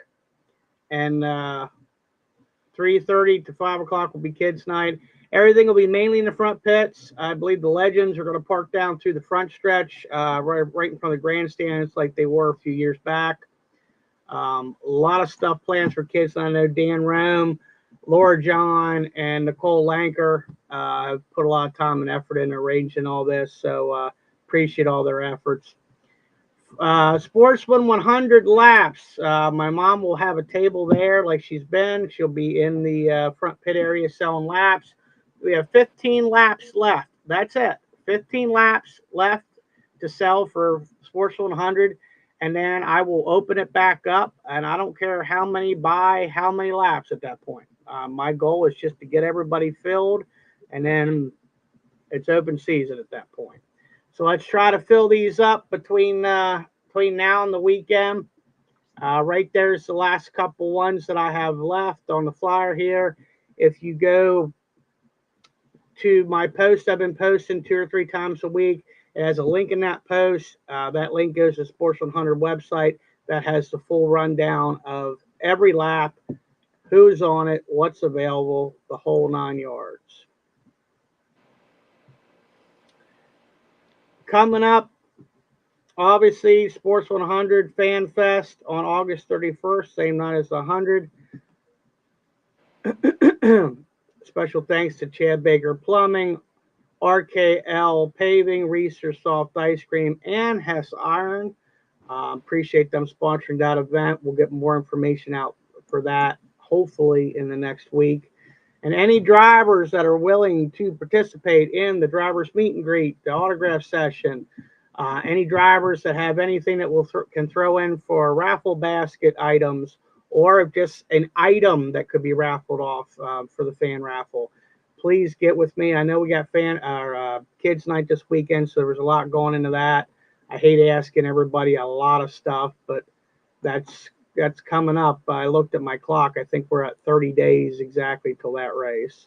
and 3:30 to 5 o'clock will be kids night. Everything will be mainly in the front pits. I believe the legends are going to park down through the front stretch, right in front of the grandstands like they were a few years back. A lot of stuff planned for kids. I know Dan Rome, Laura John, and Nicole Lanker have put a lot of time and effort in arranging all this, so appreciate all their efforts. Sportsman 100 laps. My mom will have a table there like she's been. She'll be in the front pit area selling laps. We have 15 laps left. That's it. 15 laps left to sell for Sportsman 100. And then I will open it back up, and I don't care how many laps at that point. My goal is just to get everybody filled, and then it's open season at that point. So let's try to fill these up between now and the weekend. Right there's the last couple ones that I have left on the flyer here. If you go to my post, I've been posting 2 or 3 times a week. It has a link in that post. That link goes to the Sports 100 website that has the full rundown of every lap, who's on it, what's available, the whole 9 yards. Coming up, obviously, Sports 100 Fan Fest on August 31st, same night as the 100. Special thanks to Chad Baker Plumbing, RKL Paving, Reeser Soft Ice Cream, and Hess Iron. Appreciate them sponsoring that event. We'll get more information out for that hopefully in the next week. And any drivers that are willing to participate in the drivers meet and greet, the autograph session, any drivers that have anything that can throw in for raffle basket items, or just an item that could be raffled off for the fan raffle, please get with me. I know we got kids night this weekend, so there was a lot going into that. I hate asking everybody a lot of stuff, but that's coming up. I looked at my clock. I think we're at 30 days exactly till that race.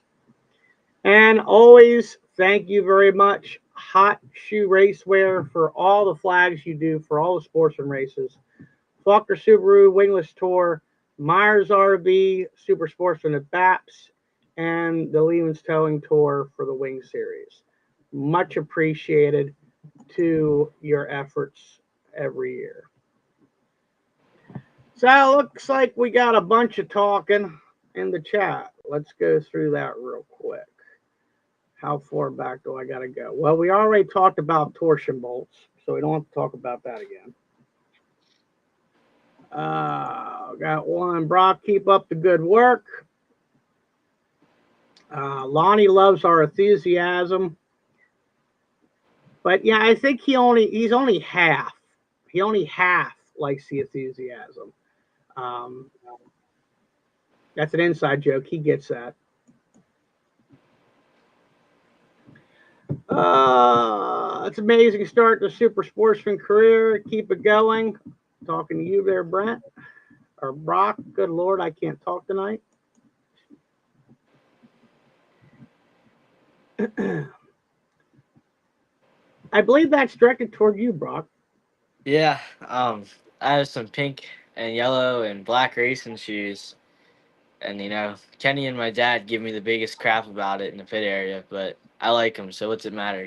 And always, thank you very much, Hot Shoe Racewear, for all the flags you do for all the sportsman races. Faulkner Subaru Wingless Tour, Myers RV, Super Sportsman at BAPS, and the Lehman's Towing Tour for the Wing Series. Much appreciated to your efforts every year. So it looks like we got a bunch of talking in the chat. Let's go through that real quick. How far back do I got to go? Well, we already talked about torsion bolts, so we don't have to talk about that again. Got one. Brock, keep up the good work. Lonnie loves our enthusiasm. But yeah, I think he's only half. He only half likes the enthusiasm. That's an inside joke. He gets that. It's amazing start to Super Sportsman career. Keep it going. Talking to you there, Brent. Or Brock. Good Lord, I can't talk tonight. I believe that's directed toward you, Brock. Yeah, I have some pink and yellow and black racing shoes. And, Kenny and my dad give me the biggest crap about it in the pit area, but I like them, so what's it matter,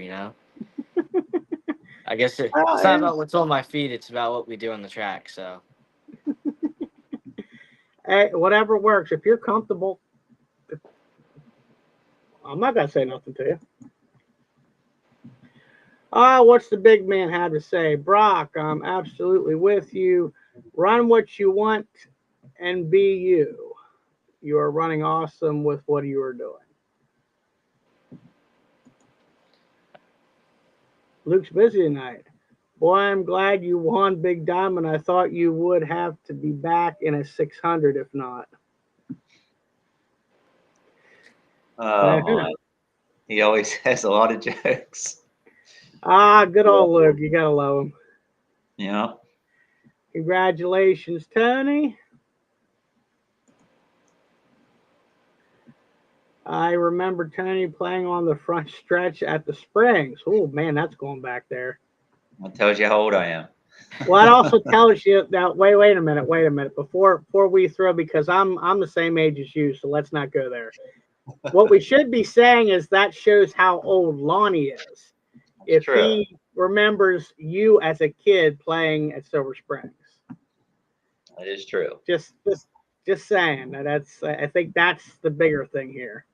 I guess it's not about what's on my feet, it's about what we do on the track, so. Hey, whatever works. If you're comfortable, I'm not going to say nothing to you. What's the big man had to say? Brock, I'm absolutely with you. Run what you want and be you. You are running awesome with what you are doing. Luke's busy tonight. Boy, I'm glad you won Big Diamond. I thought you would have to be back in a 600 if not. My. He always has a lot of jokes. Good old Luke. You got to love him. Yeah. Congratulations, Tony. I remember Tony playing on the front stretch at the Springs. Oh, man, that's going back there. That tells you how old I am. Well, it also tells you that. Wait a minute. Before we throw, because I'm the same age as you, so let's not go there. What we should be saying is that shows how old Lonnie is. If he remembers you as a kid playing at Silver Springs. That is true. Just saying. I think that's the bigger thing here.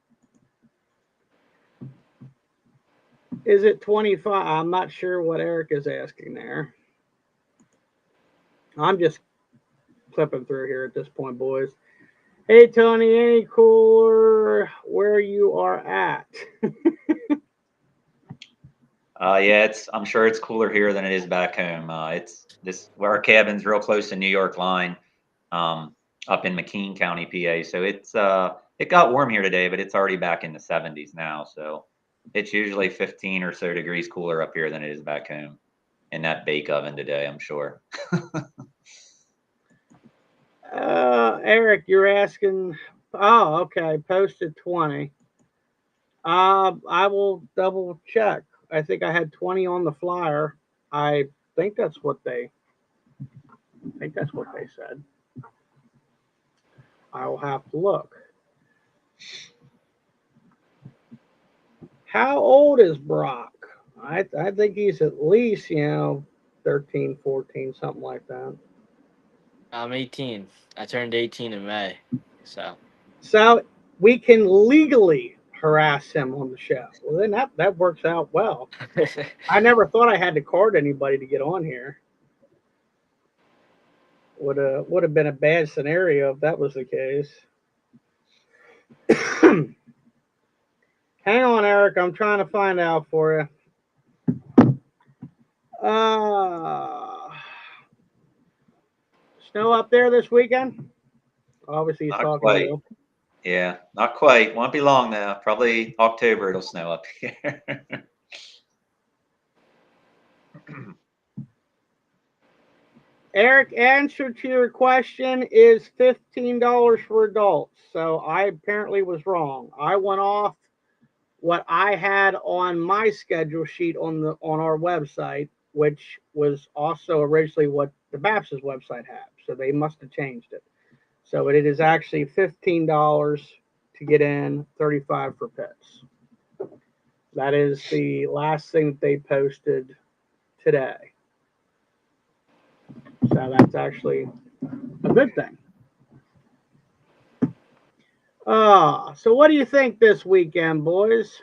Is it 25? I'm not sure what Eric is asking there. I'm just clipping through here at this point, boys. Hey, Tony, any cooler where you are at? Yeah, I'm sure it's cooler here than it is back home. Where our cabin's real close to New York line, up in McKean County, PA. So it got warm here today, but it's already back in the 70s now. So It's usually 15 or so degrees cooler up here than it is back home in that bake oven today, I'm sure. Eric, you're asking. Oh, okay. Posted 20. I will double check. I think I had 20 on the flyer. I think that's what they. I think that's what they said. I will have to look. How old is Brock? I think he's at least 13, 14, something like that. I'm 18. I turned 18 in May. So we can legally harass him on the show. Well, then that works out well. I never thought I had to card anybody to get on here. Would have been a bad scenario if that was the case. Hang on, Eric. I'm trying to find out for you. Snow up there this weekend? Obviously, he's Not talking quite. to you. Yeah, not quite. Won't be long now. Probably October it'll snow up here. Eric, answer to your question is $15 for adults. So I apparently was wrong. I went off what I had on my schedule sheet on our website, which was also originally what the BAPS's website had. So they must have changed it. So it is actually $15 to get in, $35 for pits. That is the last thing that they posted today. So that's actually a good thing. So what do you think this weekend, boys?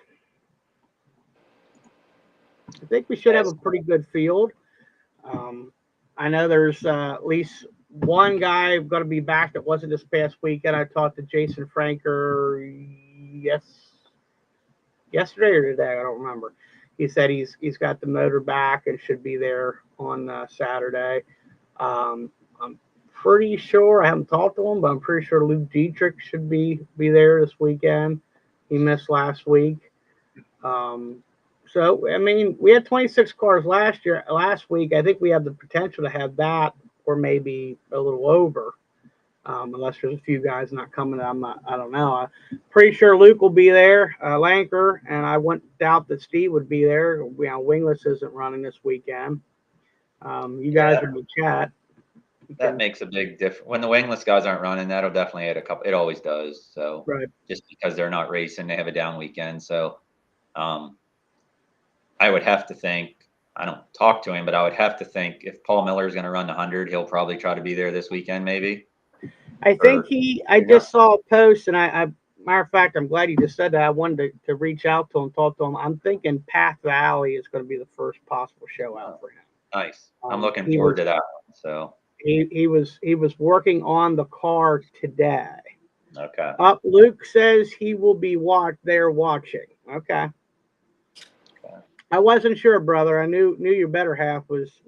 I think we should have a pretty good field. I know there's at least one guy going to be back that wasn't this past weekend. I talked to Jason Franker yesterday or today. I don't remember. He said he's got the motor back and should be there on Saturday. I'm pretty sure, I haven't talked to him, but I'm pretty sure Luke Dietrich should be there this weekend. He missed last week. So, I mean, we had 26 cars last week. I think we have the potential to have that or maybe a little over, unless there's a few guys not coming. I don't know. I'm pretty sure Luke will be there, Lanker, and I wouldn't doubt that Steve would be there. Wingless isn't running this weekend. You guys are in the chat. That makes a big difference. When the wingless guys aren't running, that'll definitely add a couple. It always does. So right. Just because they're not racing, they have a down weekend. So I would have to think, I don't talk to him, but I would have to think if Paul Miller is going to run the 100, he'll probably try to be there this weekend, maybe. I think I just saw a post, and matter of fact, I'm glad you just said that. I wanted to reach out to him, talk to him. I'm thinking Path Valley is going to be the first possible show out for him. Nice. I'm looking forward to that one. So he was working on the car today. Okay. Luke says he will be watching. Okay. I wasn't sure, brother. I knew your better half was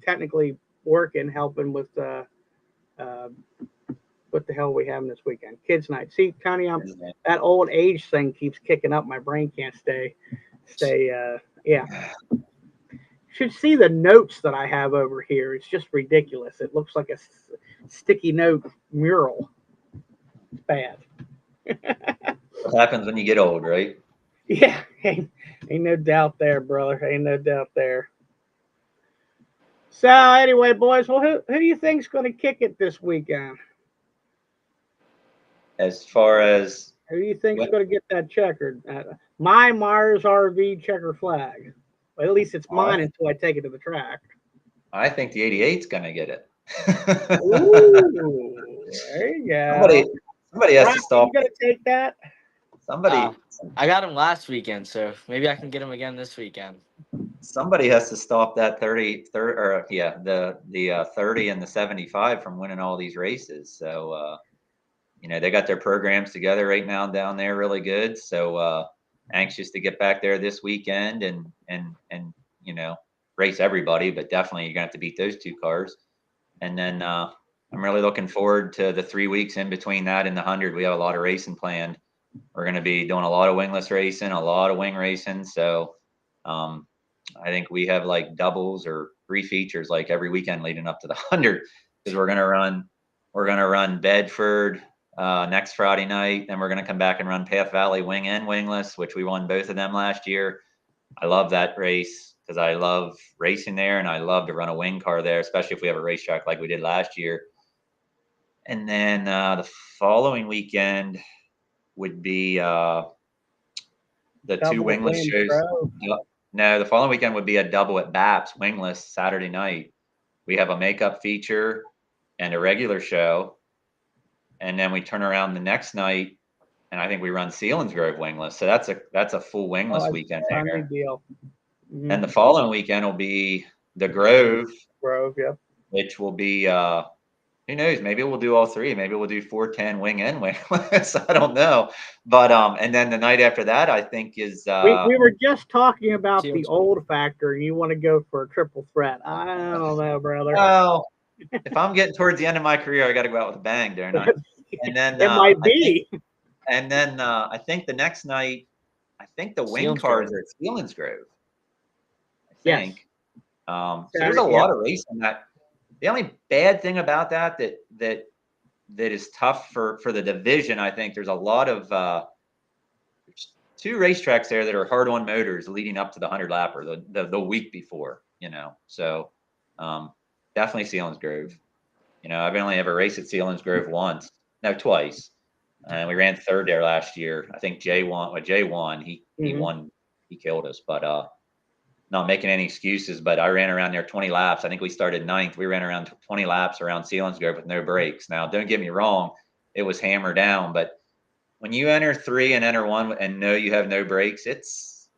technically working, helping with what the hell we having this weekend? Kids night. See, Connie, that old age thing keeps kicking up. My brain can't stay. Yeah. Should see the notes that I have over here. It's just ridiculous. It looks like a sticky note mural. It's bad. What happens when you get old, right? Yeah, ain't no doubt there, brother. Ain't no doubt there. So anyway, boys, well, who do you think's going to kick it this weekend? As far as who do you think's going to get that checkered? My Myers RV checker flag. Well, at least it's mine until I take it to the track. I think the 88's going to get it. Ooh, there you go. Somebody has to stop. You going to take that? Somebody. I got him last weekend, so maybe I can get him again this weekend. Somebody has to stop that 30 or the 30 and the 75 from winning all these races. So they got their programs together right now down there really good. So anxious to get back there this weekend and race everybody, but definitely you're gonna have to beat those two cars. And then I'm really looking forward to the 3 weeks in between that and the 100. We have a lot of racing planned. We're going to be doing a lot of wingless racing, a lot of wing racing. So I think we have like doubles or 3 features like every weekend leading up to the 100, because we're going to run Bedford next Friday night. Then we're going to come back and run Path Valley wing and wingless, which we won both of them last year. I love that race because I love racing there, and I love to run a wing car there, especially if we have a racetrack like we did last year. And then the following weekend would be the two Double wingless Williams shows. Grove. No, the following weekend would be a double at BAPS wingless Saturday night. We have a makeup feature and a regular show, and then we turn around the next night, and I think we run Selinsgrove wingless. So that's a full wingless weekend Sunday there. deal. Mm-hmm. And the following weekend will be the Grove, Yep. which will be who knows? Maybe we'll do all 3. Maybe we'll do 410 wing and wingless. I don't know. But and then the night after that, I think is we were just talking about the Seals. old factor, and you want to go for a triple threat. I don't know, brother. well, if I'm getting towards the end of my career, I got to go out with a bang, don't I? And then It might be. I think the next night, I think the wing Selinsgrove. cars are at Selinsgrove. I Yes. think. So there's a lot of racing that. The only bad thing about that is tough for the division. I think there's a lot of there's 2 racetracks there that are hard on motors leading up to the 100 lapper the week before. So definitely Selinsgrove. I've only ever raced at Selinsgrove once, no, twice, and we ran 3rd there last year. I think Jay won. Well, Jay won. He won. He killed us, but not making any excuses, but I ran around there 20 laps. I think we started 9th. We ran around 20 laps around Selinsgrove with no brakes. Now, don't get me wrong, it was hammered down, but when you enter 3 and enter 1 and know you have no brakes, it's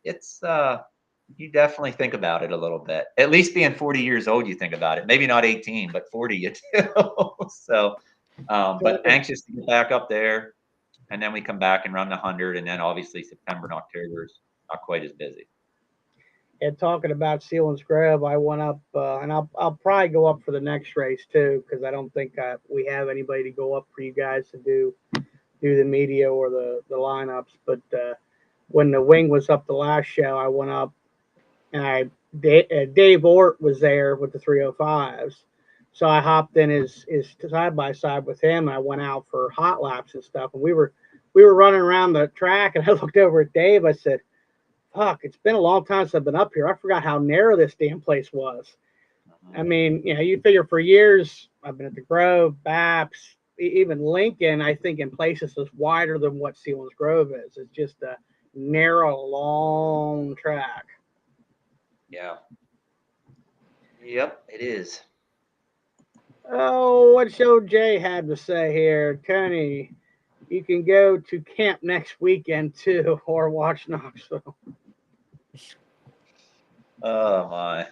you definitely think about it a little bit. At least being 40 years old, you think about it. Maybe not 18, but 40 you do. So, but anxious to get back up there, and then we come back and run the 100, and then obviously September and October is not quite as busy. And talking about Selinsgrove, I went up, and I'll probably go up for the next race too, because I don't think we have anybody to go up for you guys to do the media or the lineups. But when the wing was up the last show, I went up, and Dave Ort was there with the 305s, so I hopped in his side by side with him, and I went out for hot laps and stuff, and we were running around the track, and I looked over at Dave. I said, fuck, it's been a long time since I've been up here. I forgot how narrow this damn place was. I mean, you figure for years, I've been at the Grove, BAPS, even Lincoln, I think in places is wider than what Selinsgrove is. It's just a narrow, long track. Yeah. Yep, it is. Oh, what show Jay had to say here. Tony, you can go to camp next weekend too, or watch Knoxville. Oh my.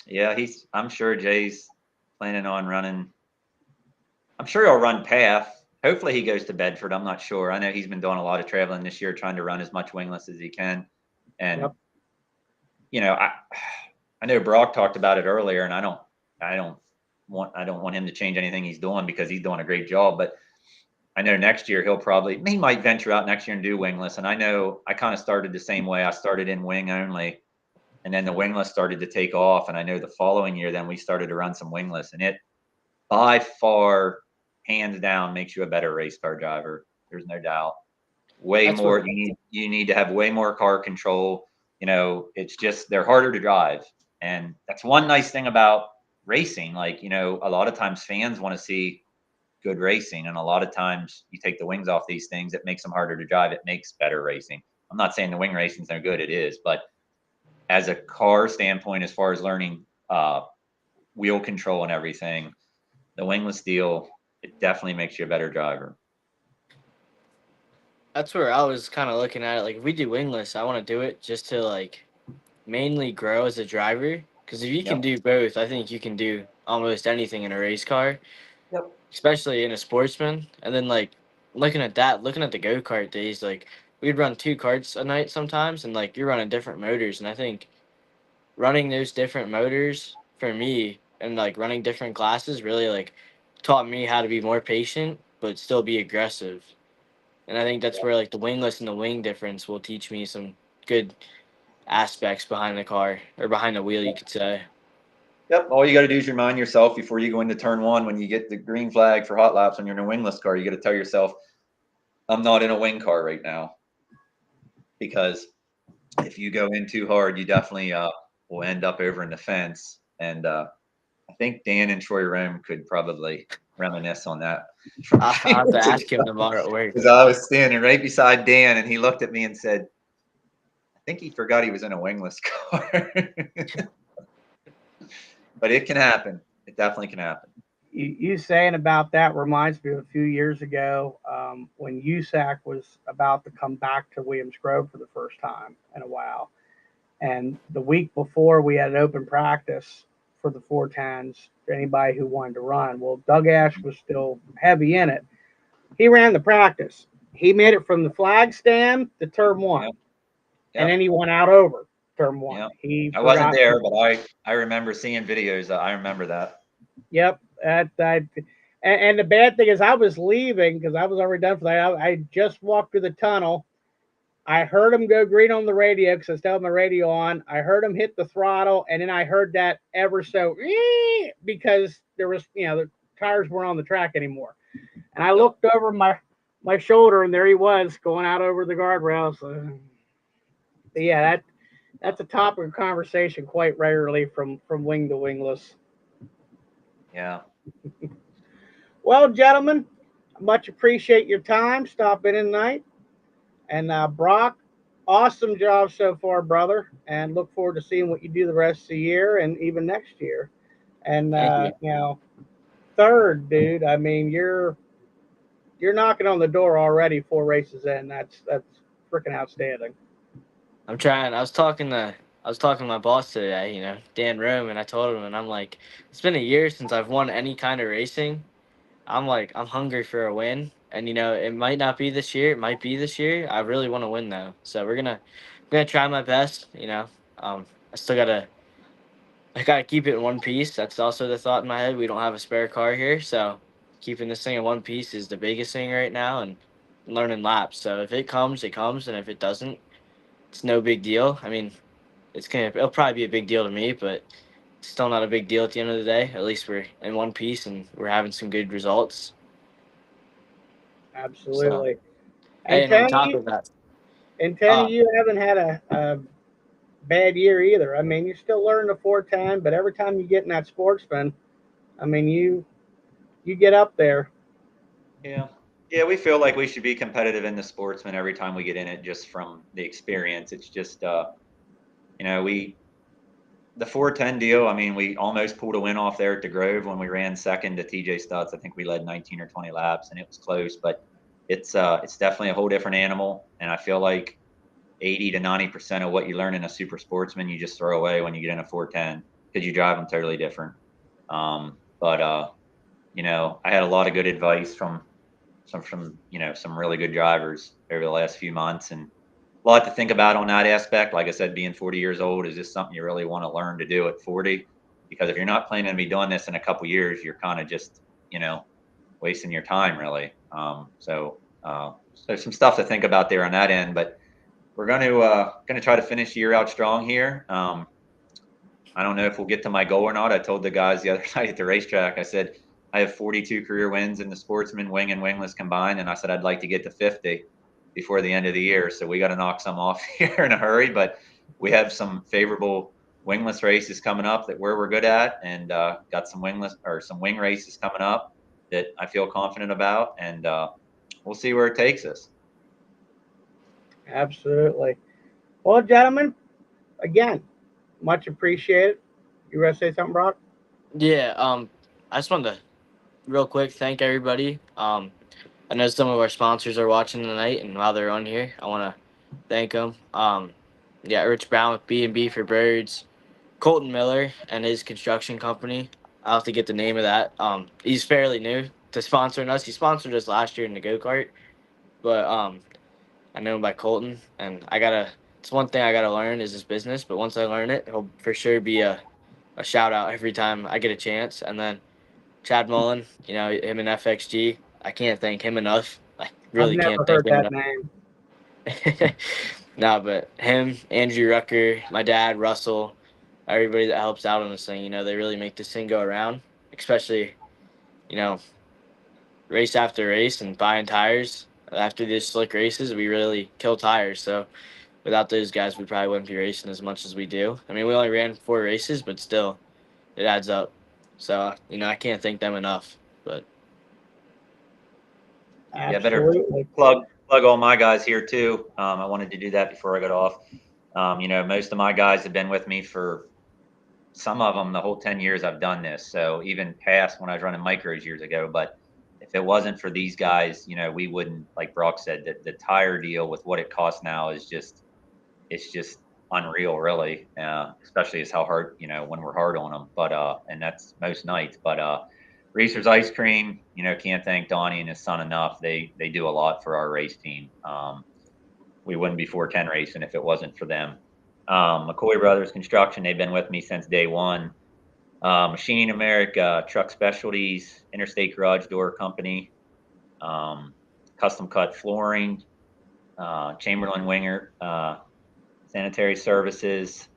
Yeah, I'm sure Jay's planning on running. I'm sure he'll run Path. Hopefully he goes to Bedford. I'm not sure. I know he's been doing a lot of traveling this year, trying to run as much wingless as he can. And I know Brock talked about it earlier, and I don't want him to change anything he's doing because he's doing a great job. But I know next year he might venture out next year and do wingless. And I know I kind of started the same way. I started in wing only, and then the wingless started to take off. And I know the following year, then we started to run some wingless, and it by far, hands down, makes you a better race car driver. There's no doubt. You need to have way more car control. It's just they're harder to drive, and that's one nice thing about racing. Like, a lot of times fans want to see good racing, and a lot of times you take the wings off these things, it makes them harder to drive. It makes better racing. I'm not saying the wing racing's no good. It is, but as a car standpoint, as far as learning wheel control and everything, the wingless deal, it definitely makes you a better driver. That's where I was kind of looking at it. Like, if we do wingless, I want to do it just to, like, mainly grow as a driver. Because if you can do both, I think you can do almost anything in a race car. Yep. Especially in a sportsman. And then, like, looking at the go-kart days, like, we'd run 2 karts a night sometimes, and, like, you're running different motors. And I think running those different motors, for me, and, like, running different classes really, like, taught me how to be more patient, but still be aggressive. and I think that's where like the wingless and the wing difference will teach me some good aspects behind the car or behind the wheel, you could say. Yep. All you got to do is remind yourself before you go into turn one, when you get the green flag for hot laps when you're in a wingless car, you got to tell yourself, I'm not in a wing car right now. Because if you go in too hard, you definitely will end up over in the fence. And I think Dan and Troy Rome could probably reminisce on that. I'll have to ask him tomorrow at work. Because I was standing right beside Dan, and he looked at me and said, I think he forgot he was in a wingless car. But it can happen. It definitely can happen. You saying about that reminds me of a few years ago when USAC was about to come back to Williams Grove for the first time in a while. And the week before, we had an open practice for the 410s for anybody who wanted to run. Well, Doug Ash was still heavy in it. He ran the practice. He made it from the flag stand to turn one. Yep. And then he went out over turn one. Yep. He I wasn't there, but I remember seeing videos. I remember that. Yep. And the bad thing is I was leaving because I was already done for that. I just walked through the tunnel. I heard him go green on the radio because I still had my radio on. I heard him hit the throttle, and then I heard that ever so because there was, the tires weren't on the track anymore. And I looked over my shoulder, and there he was going out over the guardrails. But yeah, that's a topic of conversation quite rarely from wing to wingless. Yeah. Well, gentlemen, much appreciate your time stopping in tonight. And Brock, awesome job so far, brother. And look forward to seeing what you do the rest of the year and even next year. And third, dude, I mean, you're knocking on the door already 4 races in. That's freaking outstanding. I'm trying. I was talking to my boss today, Dan Rome, and I told him, and I'm like, it's been a year since I've won any kind of racing. I'm like, I'm hungry for a win, and it might not be this year. It might be this year. I really want to win though, so I'm gonna try my best. I still I gotta keep it in one piece. That's also the thought in my head. We don't have a spare car here, so keeping this thing in one piece is the biggest thing right now, and learning laps. So if it comes, it comes, and if it doesn't, it's no big deal. I mean, it'll probably be a big deal to me, but it's still not a big deal at the end of the day. At least we're in one piece and we're having some good results. Absolutely. So, and on top of that, Tony, you haven't had a bad year either. I mean, you're still learning the 410, but every time you get in that Sportsman, I mean, you get up there. Yeah. Yeah, we feel like we should be competitive in the Sportsman every time we get in it, just from the experience. It's just, the 410 deal, I mean, we almost pulled a win off there at the Grove when we ran second to TJ Stutz. I think we led 19 or 20 laps, and it was close, but it's definitely a whole different animal. And I feel like 80 to 90% of what you learn in a Super Sportsman, you just throw away when you get in a 410 because you drive them totally different. But I had a lot of good advice from some really good drivers over the last few months, and a lot to think about on that aspect. Like I said, being 40 years old, is this something you really want to learn to do at 40? Because if you're not planning to be doing this in a couple years, you're kind of just, wasting your time, really. So some stuff to think about there on that end. But we're going to try to finish the year out strong here. I don't know if we'll get to my goal or not. I told the guys the other night at the racetrack, I said, I have 42 career wins in the Sportsman, wing and wingless combined, and I said I'd like to get to 50 before the end of the year. So we got to knock some off here in a hurry, but we have some favorable wingless races coming up that we're good at, and got some wing races coming up that I feel confident about, and we'll see where it takes us. Absolutely. Well, gentlemen, again, much appreciated. You want to say something, Brock? Yeah. I just wanted to real quick thank everybody. I know some of our sponsors are watching tonight, and while they're on here, I want to thank them. Rich Brown with B&B for Birds, Colton Miller and his construction company. I'll have to get the name of that. He's fairly new to sponsoring us. He sponsored us last year in the go-kart, but I know him by Colton, and it's one thing I gotta learn is his business, but once I learn it, he'll for sure be a shout out every time I get a chance. And then Chad Mullen, him and FXG, I can't thank him enough. I really I've can't never thank heard him that enough. name. No, but him, Andrew Rucker, my dad, Russell, everybody that helps out on this thing, you know, they really make this thing go around, especially, you know, race after race and buying tires. After these slick races, we really kill tires. So without those guys, we probably wouldn't be racing as much as we do. I mean, we only ran 4 races, but still, it adds up. So, you know, I can't thank them enough. But Yeah, better Absolutely. plug all my guys here too. I wanted to do that before I got off. You know, most of my guys have been with me for some of them the whole 10 years I've done this. So even past when I was running micros years ago. But if it wasn't for these guys, you know, we wouldn't, like Brock said, the tire deal with what it costs now is just, it's just unreal, really. Especially as how hard, you know, when we're hard on them. But and that's most nights. But Reese's Ice Cream, you know, can't thank Donnie and his son enough. They do a lot for our race team. We wouldn't be 410 racing if it wasn't for them. McCoy Brothers Construction, they've been with me since day one. Machining America, Truck Specialties, Interstate Garage Door Company, Custom Cut Flooring, Chamberlain Winger, Sanitary Services,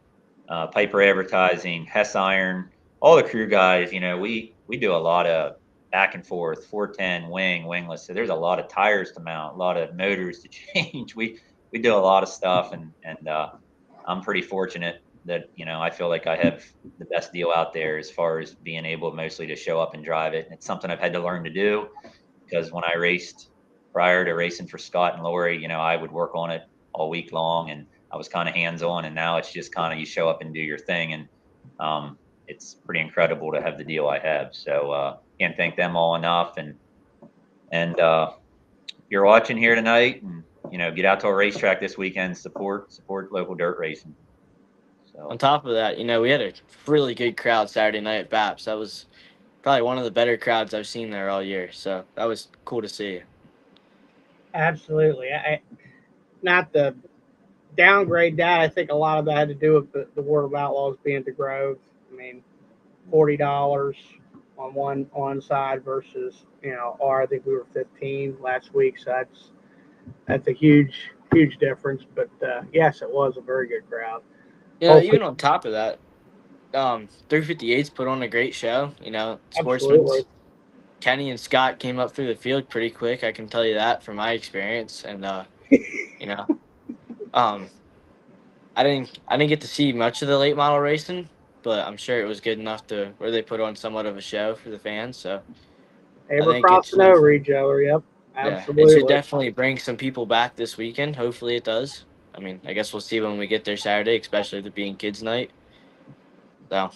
Piper Advertising, Hess Iron, all the crew guys. You know, we do a lot of back and forth, 410, wingless. So there's a lot of tires to mount, a lot of motors to change. We do a lot of stuff, and I'm pretty fortunate that, you know, I feel like I have the best deal out there as far as being able mostly to show up and drive it. And it's something I've had to learn to do, because when I raced prior to racing for Scott and Lori, you know, I would work on it all week long, and I was kind of hands on. And now it's just kind of you show up and do your thing. And it's pretty incredible to have the deal I have. So can't thank them all enough. And if you're watching here tonight, and you know, get out to a racetrack this weekend, support local dirt racing. So on top of that, you know, we had a really good crowd Saturday night at BAPS. That was probably one of the better crowds I've seen there all year. So that was cool to see. Absolutely. Not the downgrade that. I think a lot of that had to do with the World of Outlaws being to Grove. I mean, $40 on one side versus, you know, or I think we were 15 last week. So that's a huge difference. But yes, it was a very good crowd. You know, Hopefully, even on top of that, 358's put on a great show. You know, absolutely. Sportsman's Kenny and Scott came up through the field pretty quick. I can tell you that from my experience. And you know, um, I didn't get to see much of the late model racing, but I'm sure it was good enough to where they put on somewhat of a show for the fans. So They I were think it crossing should, over each other. Yep, yeah, it should absolutely. definitely bring some people back this weekend. Hopefully it does. I mean, I guess we'll see when we get there Saturday, especially with it being kids' night. So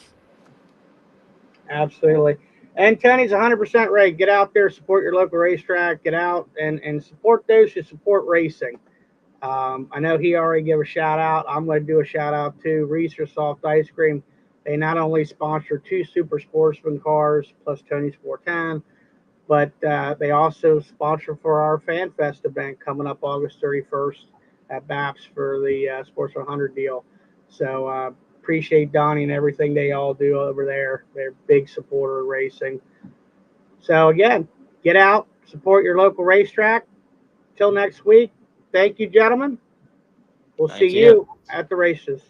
Absolutely. And Tony's 100% right. Get out there, support your local racetrack. Get out and support those who support racing. I know he already gave a shout out. I'm going to do a shout out to Reese's Soft Ice Cream. They not only sponsor 2 Super Sportsman cars plus Tony's 410, but they also sponsor for our Fan Fest event coming up August 31st at BAPS for the Sports 100 deal. So appreciate Donnie and everything they all do over there. They're big supporter of racing. So again, get out, support your local racetrack. Till next week, thank you, gentlemen. We'll see thank you. you at the races.